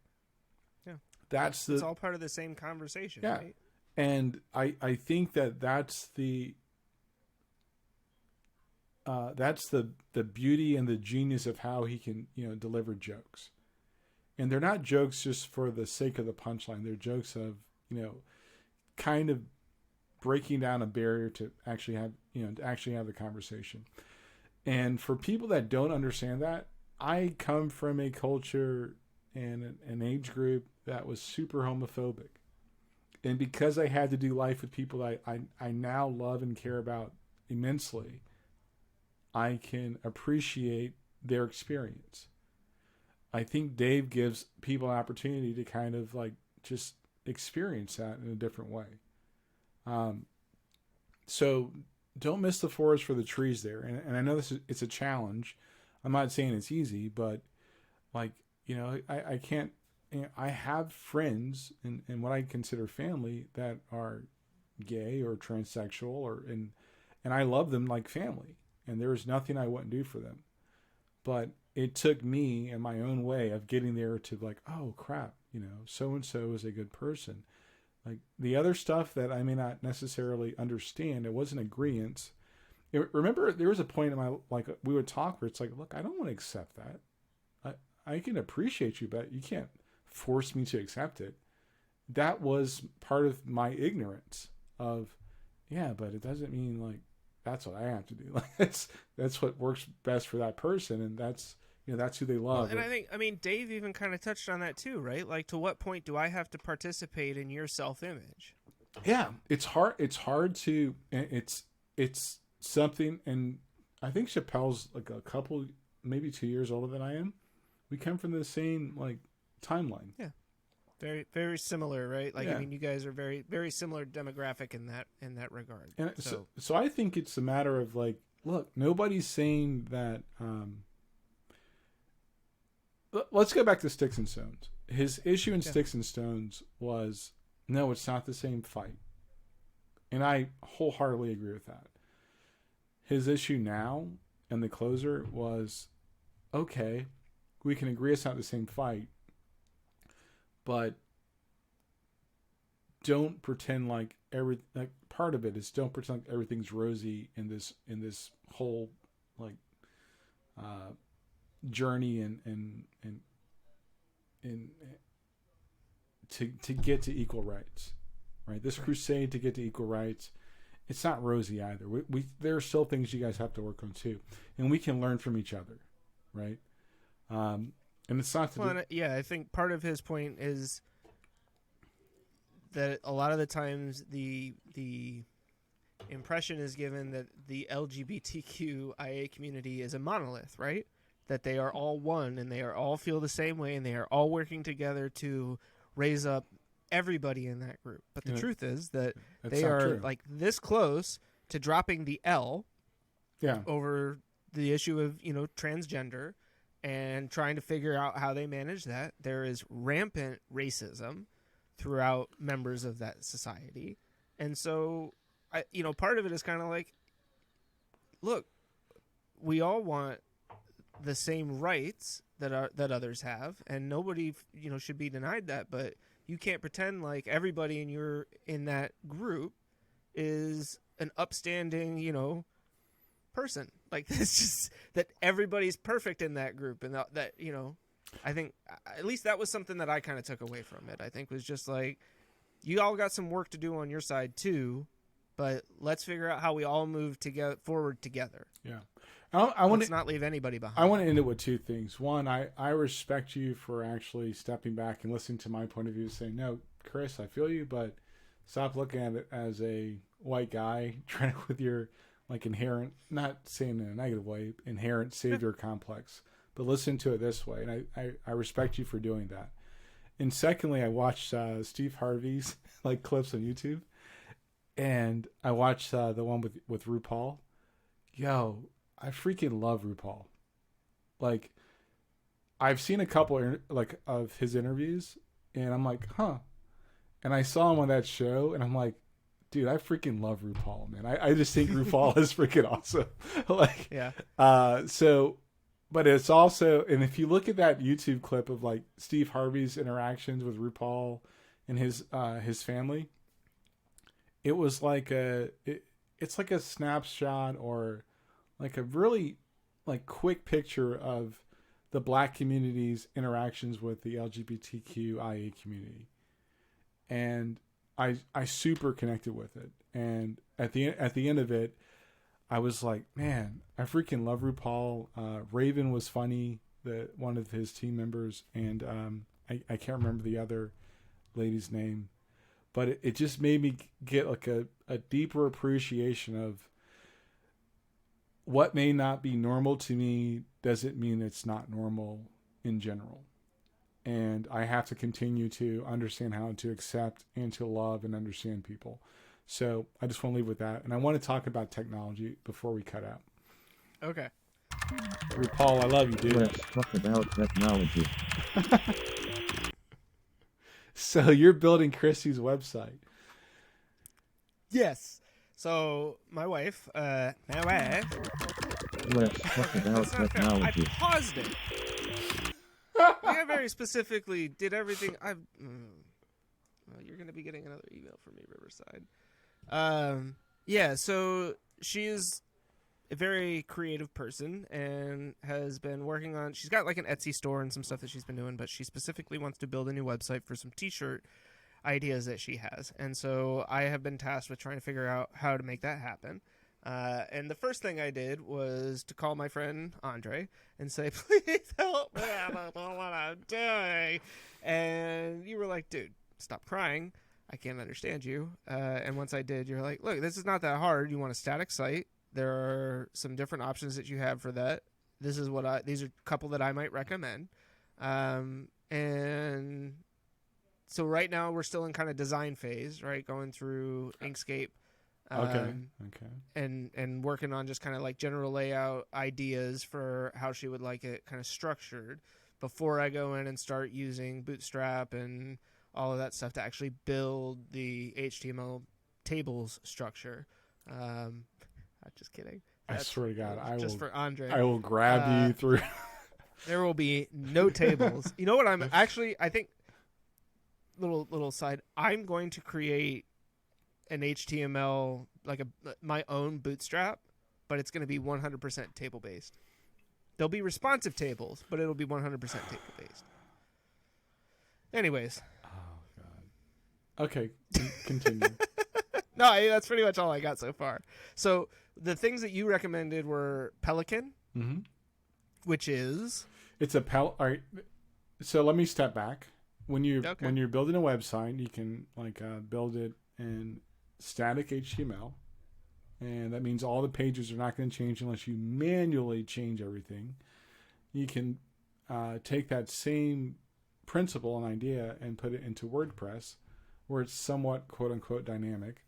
Yeah, it's all part of the same conversation. Yeah, right? And I think that's the beauty and the genius of how he can deliver jokes. And they're not jokes just for the sake of the punchline. They're jokes of kind of breaking down a barrier to actually have the conversation. And for people that don't understand that, I come from a culture and an age group that was super homophobic. And because I had to do life with people that I now love and care about immensely, I can appreciate their experience. I think Dave gives people an opportunity to kind of like just experience that in a different way. So don't miss the forest for the trees there. And I know it's a challenge. I'm not saying it's easy, but like, I can't, I have friends and what I consider family that are gay or transsexual and I love them like family. And there's nothing I wouldn't do for them. But it took me in my own way of getting there to like, oh crap, so-and-so is a good person. Like the other stuff that I may not necessarily understand, it wasn't agreeance. Remember there was a point in my, like we would talk where it's like, look, I don't want to accept that. I can appreciate you, but you can't force me to accept it. That was part of my ignorance of, yeah, but it doesn't mean like that's what I have to do. Like that's what works best for that person, and that's that's who they love. Well, and I mean, Dave even kind of touched on that too, right? Like, to what point do I have to participate in your self-image? Yeah, it's hard. It's hard to. It's something, and I think Chappelle's like a couple, maybe 2 years older than I am. We come from the same like timeline. Yeah, very very similar, right? Like, Yeah. I mean, you guys are very very similar demographic in that regard. And So so I think it's a matter of like, look, nobody's saying that. Let's go back to Sticks and Stones. His issue in Sticks and Stones was, no, it's not the same fight. And I wholeheartedly agree with that. His issue now and the closer was, okay, we can agree it's not the same fight, but don't pretend like part of it is don't pretend like everything's rosy in this whole like journey and to get to equal rights, right? This crusade to get to equal rights, it's not rosy either. We there are still things you guys have to work on too, and we can learn from each other, right? And it's not I think part of his point is that a lot of the times the impression is given that the LGBTQIA community is a monolith, right? That they are all one and they are all feel the same way and they are all working together to raise up everybody in that group. But the truth is that they are like this close to dropping the L over the issue of, transgender and trying to figure out how they manage that. There is rampant racism throughout members of that society. And so, part of it is kind of like, look, we all want the same rights that others have, and nobody should be denied that, but you can't pretend like everybody in that group is an upstanding person. Like, it's just that everybody's perfect in that group, and that I think at least that was something that I kind of took away from it. I think was just like, you all got some work to do on your side too, but let's figure out how we all move forward together. Yeah. I want to not leave anybody behind. I want to end it with two things. One, I respect you for actually stepping back and listening to my point of view, saying, no, Chris, I feel you, but stop looking at it as a white guy trying with your like inherent, not saying in a negative way, inherent savior complex, but listen to it this way. And I respect you for doing that. And secondly, I watched Steve Harvey's like clips on YouTube, and I watched the one with RuPaul. Yo, I freaking love RuPaul. Like, I've seen a couple of his interviews, and I'm like, huh. And I saw him on that show, and I'm like, dude, I freaking love RuPaul, man. I just think RuPaul is freaking awesome. Like, yeah. But it's also, and if you look at that YouTube clip of like Steve Harvey's interactions with RuPaul and his family, it was like it's like a snapshot or like a really like quick picture of the Black community's interactions with the LGBTQIA community, and I super connected with it. And at the end of it, I was like, man, I freaking love RuPaul. Raven was funny, one of his team members, and I can't remember the other lady's name, but it just made me get like a deeper appreciation of what may not be normal to me doesn't mean it's not normal in general. And I have to continue to understand how to accept and to love and understand people. So I just want to leave with that. And I want to talk about technology before we cut out. Okay. Paul, I love you, dude. Let's talk about technology. So you're building Chrissy's website. Yes. So my wife. Let's talk about technology. I paused it. I very specifically did everything. You're going to be getting another email from me, Riverside. Yeah, so she is a very creative person and has been working on, she's got like an Etsy store and some stuff that she's been doing, but she specifically wants to build a new website for some t-shirt ideas that she has. And so I have been tasked with trying to figure out how to make that happen. And the first thing I did was to call my friend Andre and say, please help me, I don't know what I'm doing. And you were like, dude, stop crying. I can't understand you. And once I did, you're like, look, this is not that hard. You want a static site. There are some different options that you have for that. These are a couple that I might recommend. And so right now we're still in kind of design phase, right? Going through Inkscape. Okay. And working on just kind of like general layout ideas for how she would like it kind of structured before I go in and start using Bootstrap and all of that stuff to actually build the HTML tables structure. I'm just kidding. I swear to God, for Andre. I will grab you through. There will be no tables. You know what? I think little side. I'm going to create an HTML my own Bootstrap, but it's going to be 100% table based. There'll be responsive tables, but it'll be 100% table based. Anyways. Oh God. Okay, continue. No, that's pretty much all I got so far. So the things that you recommended were Pelican, which is it's a All right. So let me step back. When you're building a website, you can build it in static HTML, and that means all the pages are not going to change unless you manually change everything. You can take that same principle and idea and put it into WordPress, where it's somewhat quote unquote dynamic,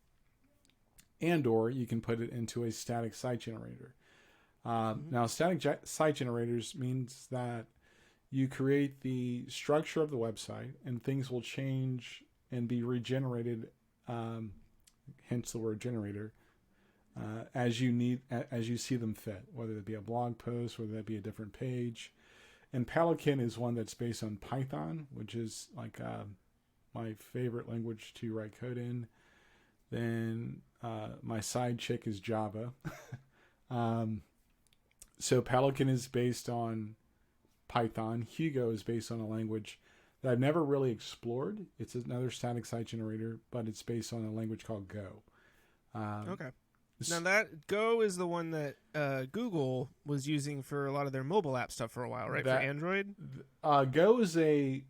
and or you can put it into a static site generator. Now, static site generators means that you create the structure of the website, and things will change and be regenerated. Hence the word generator, as you see them fit, whether it be a blog post, whether that be a different page. And Pelican is one that's based on Python, which is my favorite language to write code in. Then my side chick is Java. So Pelican is based on Python. Hugo is based on a language that I've never really explored. It's another static site generator, but it's based on a language called Go. Okay. Now that Go is the one that Google was using for a lot of their mobile app stuff for a while, right? For Android. Go is they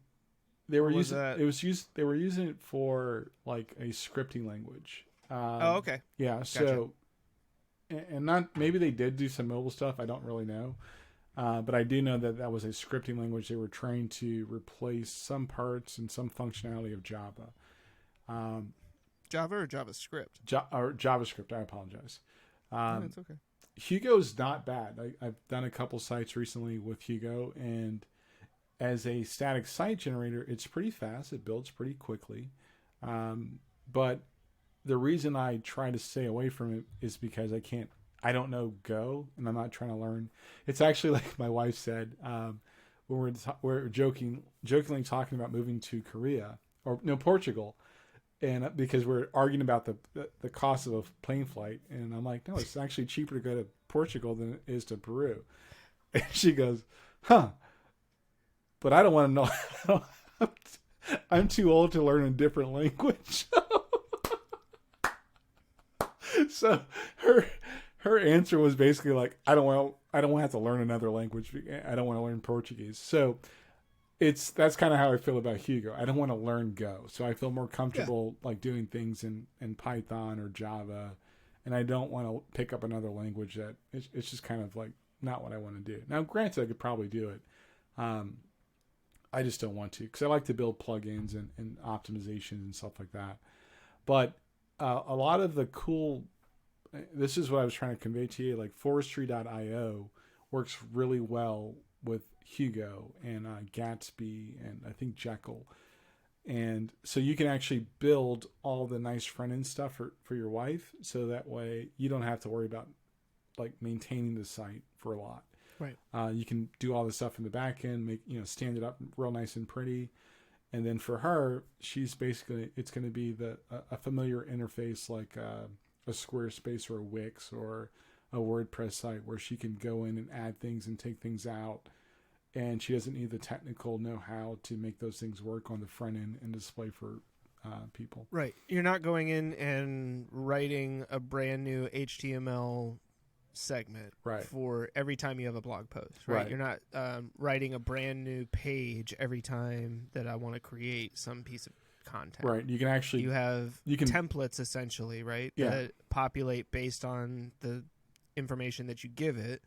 were using it for like a scripting language. Okay. Yeah. Gotcha. So, and not maybe they did do some mobile stuff. I don't really know. But I do know that was a scripting language. They were trying to replace some parts and some functionality of Java. Java or JavaScript? Or JavaScript, I apologize. That's okay. Hugo's not bad. I've done a couple sites recently with Hugo, and as a static site generator, it's pretty fast. It builds pretty quickly. But the reason I try to stay away from it is because I don't know Go, and I'm not trying to learn. It's actually like my wife said, when we're jokingly talking about moving to Portugal, and because we're arguing about the cost of a plane flight, and I'm like, no, it's actually cheaper to go to Portugal than it is to Peru. And she goes, huh? But I don't want to know. I'm too old to learn a different language. So her answer was basically like, I don't want to have to learn another language. I don't want to learn Portuguese. So that's kind of how I feel about Hugo. I don't want to learn Go. So I feel more comfortable like doing things in Python or Java, and I don't want to pick up another language that it's just kind of like not what I want to do. Now, granted, I could probably do it. I just don't want to, because I like to build plugins and optimizations and stuff like that. But a lot of the cool, this is what I was trying to convey to you, like forestry.io works really well with Hugo and Gatsby and I think Jekyll. And so you can actually build all the nice front end stuff for your wife, so that way you don't have to worry about like maintaining the site for a lot. Right. You can do all the stuff in the back end, stand it up real nice and pretty. And then for her, she's basically, it's going to be a familiar interface like a Squarespace or a Wix or a WordPress site where she can go in and add things and take things out. And she doesn't need the technical know-how to make those things work on the front end and display for people. Right. You're not going in and writing a brand new HTML segment Right. for every time you have a blog post. Right. Right. You're not writing a brand new page every time that I want to create some piece of content. Right. You can actually You have you can templates essentially, right? Yeah. That populate based on the information that you give it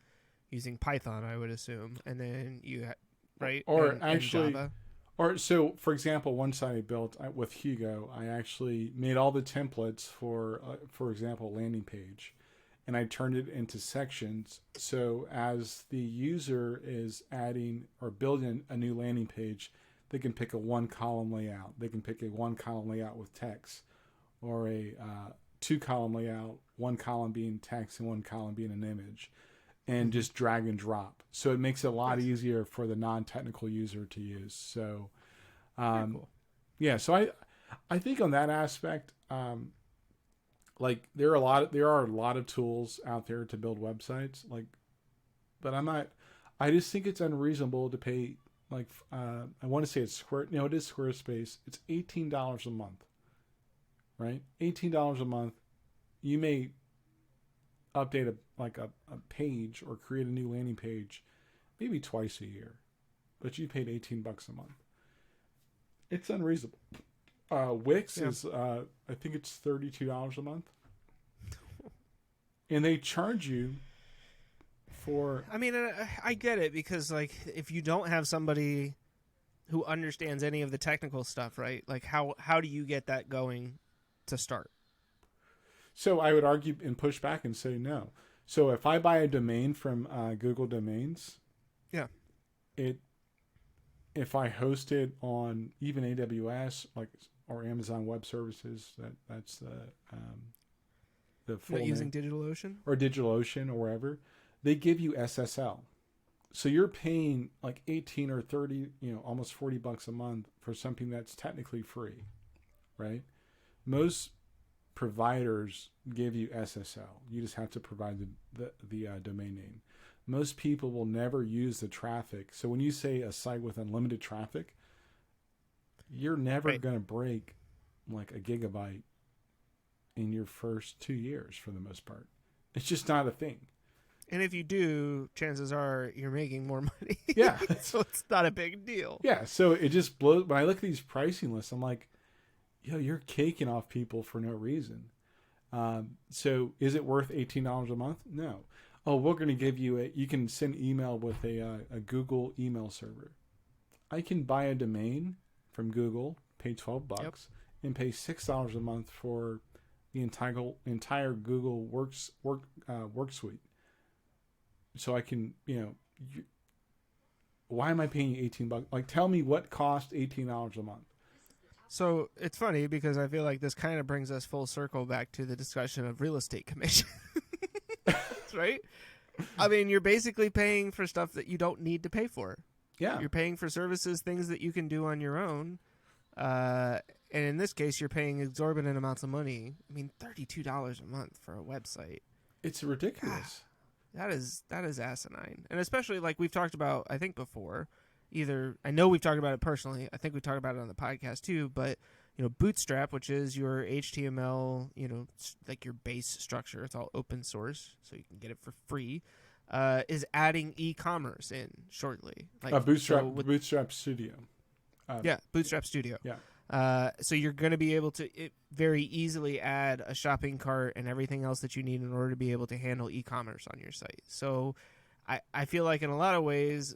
using Python, I would assume, and then right? Or and actually, Java. or so for example, one site I built with Hugo, I actually made all the templates for example, landing page, and I turned it into sections. So as the user is adding or building a new landing page, they can pick a 1-column layout. They can pick a 1-column layout with text, or a 2-column layout, 1 column being text and 1 column being an image, and just drag and drop. So it makes it a lot easier for the non-technical user to use. So, Cool. yeah. So I think on that aspect, like there are a lot of tools out there to build websites. Like, but I just think it's unreasonable to pay. Like, I want to say it's it is Squarespace. It's $18 a month, right? $18 a month. You may update a page or create a new landing page maybe twice a year, but you paid $18 a month. It's unreasonable. Wix is I think it's $32 a month, and they charge you for. I mean, I get it, because like if you don't have somebody who understands any of the technical stuff, right? Like how do you get that going to start? So I would argue and push back and say no. So if I buy a domain from Google Domains, if I host it on even AWS or Amazon Web Services, that's the full Not using name, DigitalOcean? or DigitalOcean or wherever, they give you SSL. So you're paying like 18 or 30, almost $40 a month for something that's technically free, right? Most providers give you SSL. You just have to provide the domain name. Most people will never use the traffic. So when you say a site with unlimited traffic, you're never going to break like a gigabyte in your first 2 years for the most part. It's just not a thing. And if you do, chances are you're making more money. Yeah. So it's not a big deal. Yeah. So it just blows. When I look at these pricing lists, I'm like, you're caking off people for no reason. So is it worth $18 a month? No. Oh, we're going to give you you can send email with a Google email server. I can buy a domain from Google, pay $12, and pay $6 a month for the entire Google work suite. So I can, why am I paying $18? Like, tell me what cost $18 a month. So it's funny because I feel like this kind of brings us full circle back to the discussion of real estate commission. Right? I mean, you're basically paying for stuff that you don't need to pay for. Yeah. You're paying for services, things that you can do on your own. And in this case, you're paying exorbitant amounts of money. I mean, $32 a month for a website. It's ridiculous. That is asinine. And especially like we've talked about, I think before, I know we've talked about it personally. I think we talked about it on the podcast too, but Bootstrap, which is your HTML, like your base structure, it's all open source, so you can get it for free, is adding e-commerce in shortly. Like Bootstrap Studio. Bootstrap Studio. Yeah. So you're going to be able to very easily add a shopping cart and everything else that you need in order to be able to handle e-commerce on your site. So I feel like in a lot of ways,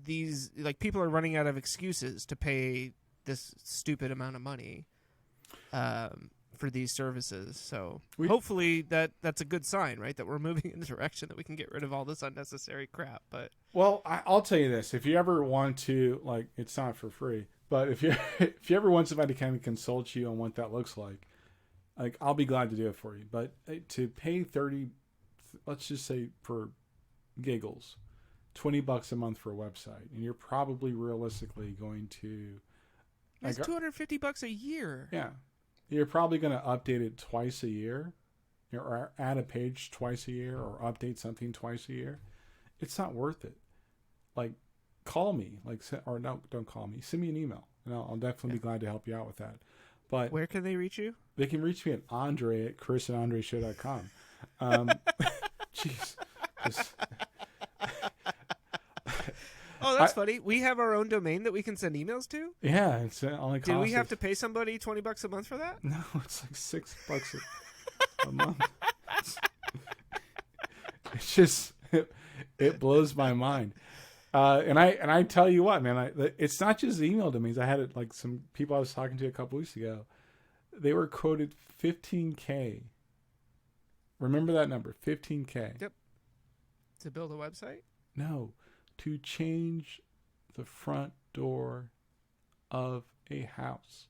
these people are running out of excuses to pay this stupid amount of money for these services. So hopefully that's a good sign, right? That we're moving in the direction that we can get rid of all this unnecessary crap. But I'll tell you this: if you ever want to, it's not for free, but if you ever want somebody to kind of consult you on what that looks like, I'll be glad to do it for you. But to pay $30, let's just say for giggles, $20 a month for a website, and you're probably realistically going to. That's $250 a year. Yeah. You're probably going to update it twice a year, or add a page twice a year, or update something twice a year. It's not worth it. Call me, or no, don't call me. Send me an email, and I'll definitely be glad to help you out with that. But Where can they reach you? they can reach me at Andre at chrisandandreshow.com. Jeez. Oh, that's funny. We have our own domain that we can send emails to. Yeah, it's only. Did we have to pay somebody $20 a month for that? No, it's like $6 a month. It's just it blows my mind. And I tell you what, man, it's not just email domains. I had it like some people I was talking to a couple weeks ago. They were quoted $15K. Remember that number, $15K. Yep. To build a website? No, to change the front door of a house.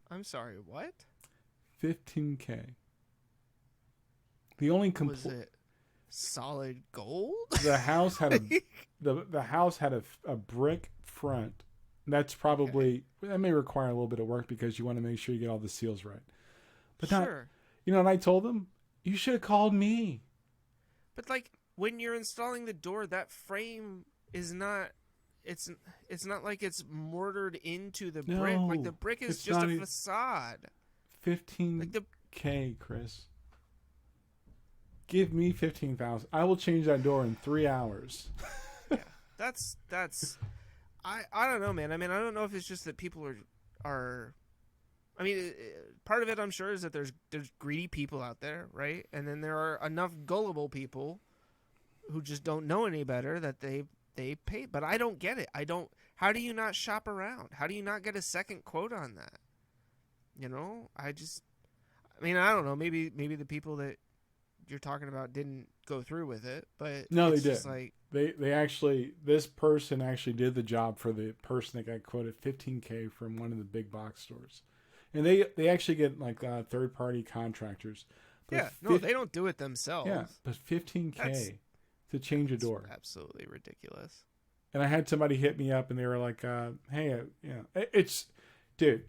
I'm sorry, what? $15K. The only Was it solid gold? The house had the house had a brick front. That's probably that may require a little bit of work because you want to make sure you get all the seals right. But sure. You know what I told them? You should have called me. But like when you're installing the door, that frame is not. It's not like it's mortared into the brick. Like the brick is just a facade. $15K, Chris. Give me $15,000. I will change that door in 3 hours. Yeah, that's. I don't know, man. I mean, I don't know if it's just that people are. I mean, part of it, I'm sure, is that there's greedy people out there, right? And then there are enough gullible people who just don't know any better that they pay. But I don't get it. How do you not shop around? How do you not get a second quote on that? You know, I mean, I don't know. Maybe the people that you're talking about didn't go through with it, but no, it's they just did. Like they actually, this person actually did the job for the person that got quoted $15K from one of the big box stores, and they actually get like third party contractors. But they don't do it themselves. Yeah, but $15K to change a door, absolutely ridiculous. And I had somebody hit me up, and they were like, "Hey, it's dude."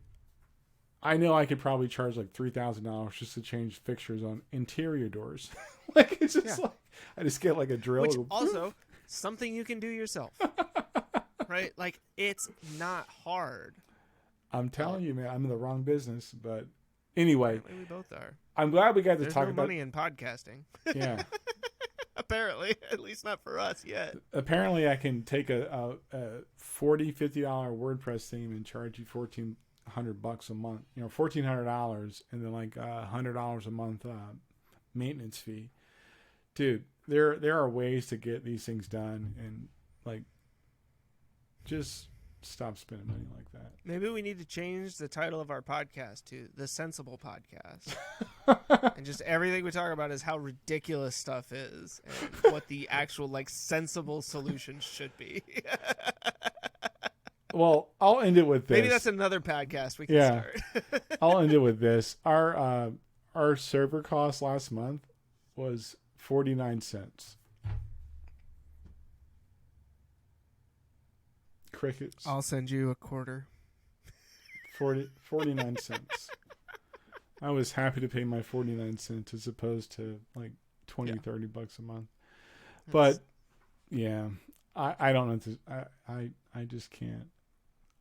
I know I could probably charge like $3,000 just to change fixtures on interior doors. Like it's just like I just get like a drill. Which also something you can do yourself, right? Like it's not hard. I'm telling you, man, I'm in the wrong business. But anyway, we both are. I'm glad we got to There's talk no about money in podcasting. Yeah, apparently, at least not for us yet. Apparently, I can take a $40-50 WordPress theme and charge you $1,400 a month, $1,400, and then like $100 a month maintenance fee. Dude, there are ways to get these things done, and like just stop spending money like that. Maybe we need to change the title of our podcast to The Sensible Podcast. And just everything we talk about is how ridiculous stuff is and what the actual like sensible solutions should be. Well, I'll end it with this. Maybe that's another podcast we can start. I'll end it with this. Our server cost last month was 49 cents. Crickets. I'll send you a quarter. 49 cents. I was happy to pay my 49 cents as opposed to like $20-30 a month. But yeah, I don't know. I just can't.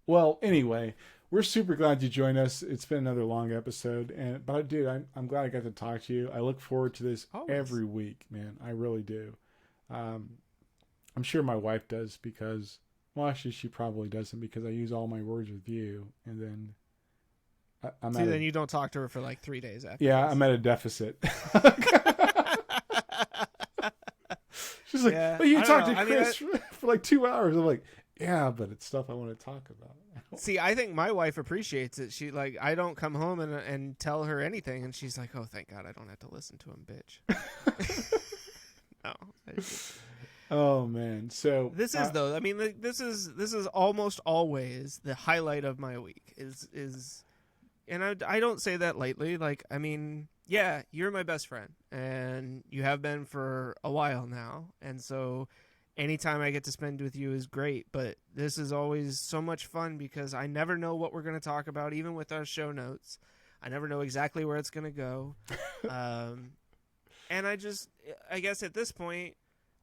Well, anyway, we're super glad you joined us. It's been another long episode, but dude, I'm glad I got to talk to you. I look forward to this every week, man. I really do. I'm sure my wife does because, well, actually, she probably doesn't because I use all my words with you, and then then you don't talk to her for like 3 days after. Yeah, this. I'm at a deficit. She's like, "Well, you talked to Chris for like 2 hours." I'm like, "Yeah, but it's stuff I want to talk about." See, I think my wife appreciates it. She like, I don't come home and tell her anything, and she's like, "Oh, thank God, I don't have to listen to him, bitch." No. Oh man, so this is though. I mean, this is almost always the highlight of my week. Is, and I don't say that lightly. Like, I mean, yeah, you're my best friend, and you have been for a while now, and so anytime I get to spend with you is great, but this is always so much fun because I never know what we're going to talk about, even with our show notes. I never know exactly where it's going to go. And I guess at this point,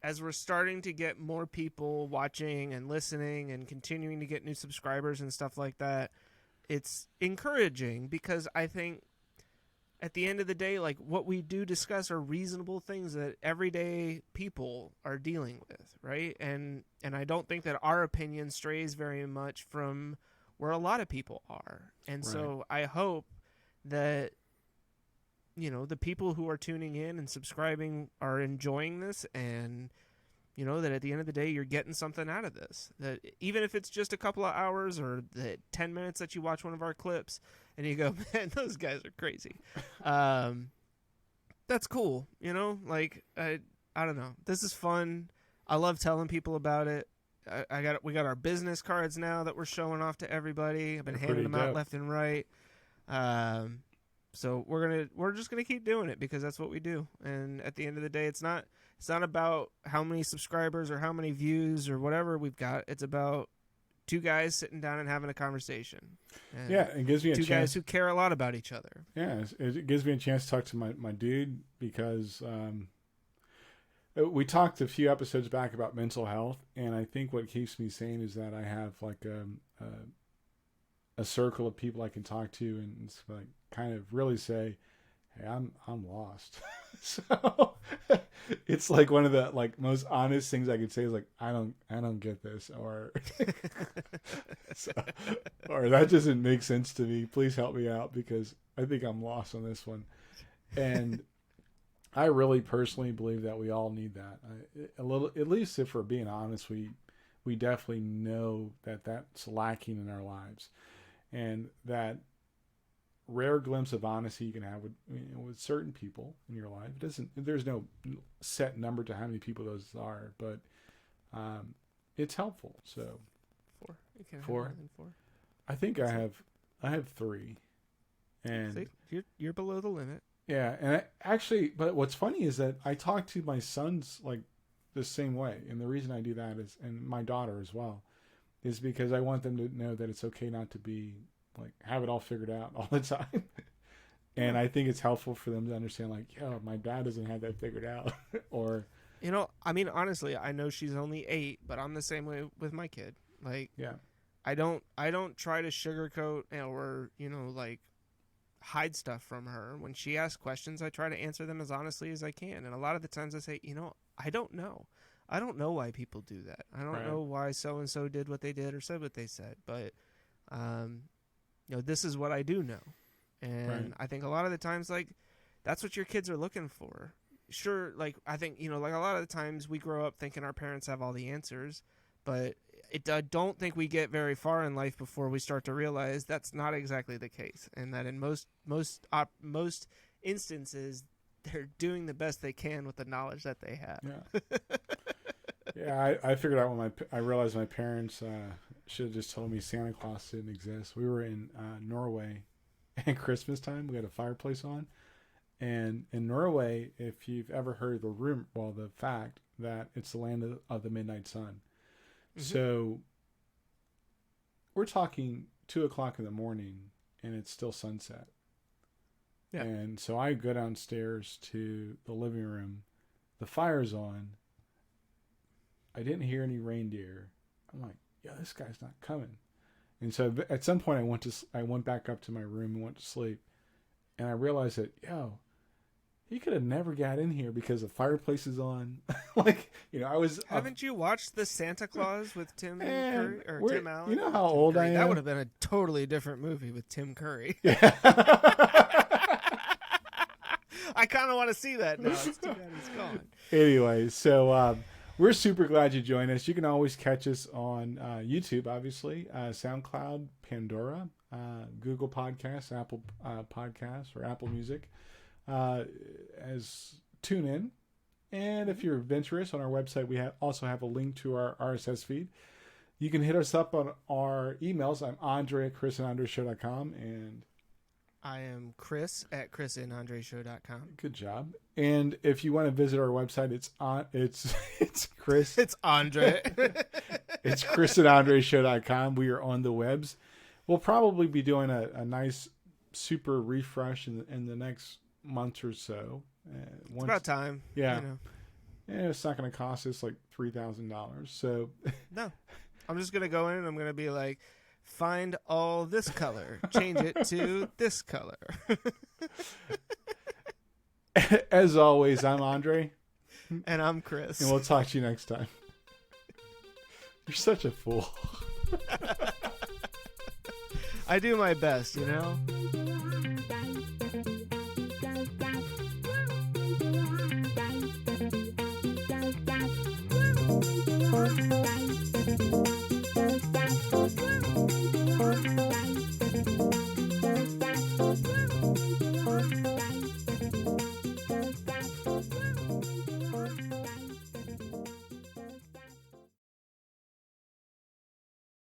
as we're starting to get more people watching and listening and continuing to get new subscribers and stuff like that, it's encouraging because I think at the end of the day, like what we do discuss are reasonable things that everyday people are dealing with, right? And I don't think that our opinion strays very much from where a lot of people are. And so I hope that, you know, the people who are tuning in and subscribing are enjoying this, and you know that at the end of the day you're getting something out of this, that even if it's just a couple of hours or the 10 minutes that you watch one of our clips and you go, man, those guys are crazy, that's cool, you know. Like I don't know, this is fun. I love telling people about it. We got our business cards now that we're showing off to everybody. I've been handing them out left and right. So we're just gonna keep doing it because that's what we do. And at the end of the day, it's not about how many subscribers or how many views or whatever we've got. It's about two guys sitting down and having a conversation. And it gives me a chance. Two guys who care a lot about each other. Yeah, it gives me a chance to talk to my dude because we talked a few episodes back about mental health, and I think what keeps me sane is that I have like a circle of people I can talk to and like kind of really say, hey, I'm lost. So it's like one of the like most honest things I could say is like, I don't get this, or or that doesn't make sense to me. Please help me out because I think I'm lost on this one. And I really personally believe that we all need that. A little, at least if we're being honest, we definitely know that that's lacking in our lives, and that rare glimpse of honesty you can have with certain people in your life. There's no set number to how many people those are, but it's helpful. So You can have four. more than 4. I think I have 3, and See, you're below the limit. yeah. And but what's funny is that I talk to my sons like the same way, and the reason I do that is, and my daughter as well, is because I want them to know that it's okay not to be like have it all figured out all the time. And I think it's helpful for them to understand, like, yo, my dad doesn't have that figured out. Or, you know, I mean, honestly, I know she's only 8, but I'm the same way with my kid. Like, yeah, I don't try to sugarcoat or, you know, like hide stuff from her. When she asks questions, I try to answer them as honestly as I can. And a lot of the times I say, you know, I don't know. I don't know why people do that. I don't know why so-and-so did what they did or said what they said. But, you know, this is what I do know. And I think a lot of the times, like, that's what your kids are looking for. Sure, like, I think, you know, like a lot of the times we grow up thinking our parents have all the answers, but I don't think we get very far in life before we start to realize that's not exactly the case. And that in most instances, they're doing the best they can with the knowledge that they have. Yeah. Yeah, I figured out when I realized my parents should have just told me Santa Claus didn't exist. We were in Norway at Christmas time. We had a fireplace on. And in Norway, if you've ever heard the fact that it's the land of the midnight sun. Mm-hmm. So we're talking 2:00 in the morning and it's still sunset. Yeah. And so I go downstairs to the living room. The fire's on. I didn't hear any reindeer. I'm like, yeah, this guy's not coming. And so at some point I went back up to my room and went to sleep. And I realized that, he could have never got in here because the fireplace is on. Like, you know, I was... Haven't you watched The Santa Claus with Tim Curry? Or Tim Allen? You know how old I am? That would have been a totally different movie with Tim Curry. Yeah. I kind of want to see that now. It's too bad he's gone. Anyway, so we're super glad you joined us. You can always catch us on YouTube, obviously, SoundCloud, Pandora, Google Podcasts, Apple Podcasts, or Apple Music. As tune in. And if you're adventurous, on our website, we also have a link to our RSS feed. You can hit us up on our emails. I'm Andre at chrisandandreshow.com, and I am Chris at chrisandandreshow.com. Good job. And if you want to visit our website, it's Chris. It's Andre. It's chrisandandreshow.com. We are on the webs. We'll probably be doing a nice super refresh in the next month or so. It's about time. Yeah. You know. Yeah, it's not going to cost us like $3,000. So no, I'm just going to go in and I'm going to be like, Find all this color. Change it to this color. As always, I'm Andre. And I'm Chris. And we'll talk to you next time. You're such a fool. I do my best, you know?